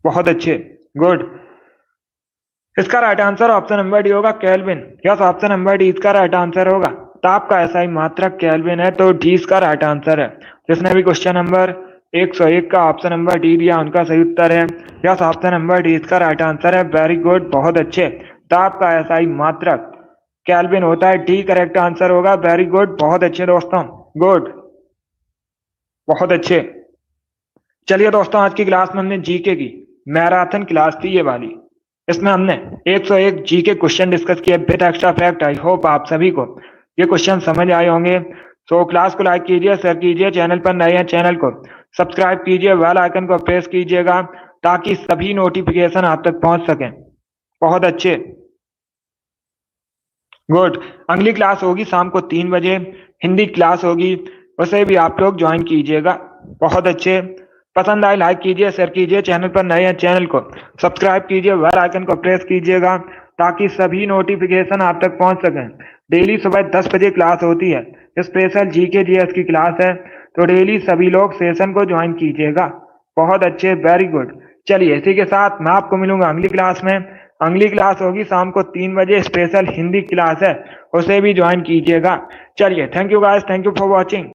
बहुत अच्छे, गुड। इसका right answer option number D होगा, Kelvin. Yes, option number D इसका राइट आंसर होगा। ताप का एसआई मात्रक केल्विन है, तो डी इसका राइट आंसर है। जिसने भी क्वेश्चन नंबर 101 का ऑप्शन नंबर डी दिया उनका सही उत्तर है। यस, ऑप्शन नंबर डी इसका राइट आंसर है। वेरी गुड, बहुत अच्छे। ताप का एसआई मात्रक केल्विन होता है। डी करेक्ट आंसर होगा। वेरी गुड, बहुत अच्छे दोस्तों, गुड, बहुत अच्छे। चलिए दोस्तों, आज की क्लास में हमने जीके की मैराथन क्लास थी ये वाली। इसमें हमने 101 जीके क्वेश्चन डिस्कस किए with extra fact. I hope आप सभी को ये क्वेश्चन समझ आए होंगे। तो क्लास को लाइक कीजिए, शेयर कीजिए, चैनल पर नए हैं चैनल को सब्सक्राइब कीजिए, बेल आइकन को प्रेस कीजिएगा ताकि सभी नोटिफिकेशन आप तक पहुंच सकें। बहुत अच्छे, गुड। अगली क्लास होगी शाम को 3 बजे, हिंदी क्लास होगी, उसे भी आप लोग ज्वाइन कीजिएगा। बहुत अच्छे। पसंद आए लाइक कीजिए, शेयर कीजिए, चैनल पर नए हैं चैनल को सब्सक्राइब कीजिए, बेल आइकन को प्रेस कीजिएगा ताकि सभी नोटिफिकेशन आप तक पहुंच सकें। डेली सुबह 10 बजे क्लास होती है। स्पेशल जीके जीएस की क्लास है, तो डेली सभी लोग सेशन को ज्वाइन कीजिएगा। बहुत अच्छे, वेरी गुड। चलिए, इसी के साथ मैं आपको मिलूंगा अगली क्लास में। अगली क्लास होगी शाम को 3 बजे, स्पेशल हिंदी क्लास है, उसे भी ज्वाइन कीजिएगा। चलिए, thank you guys, thank you for watching.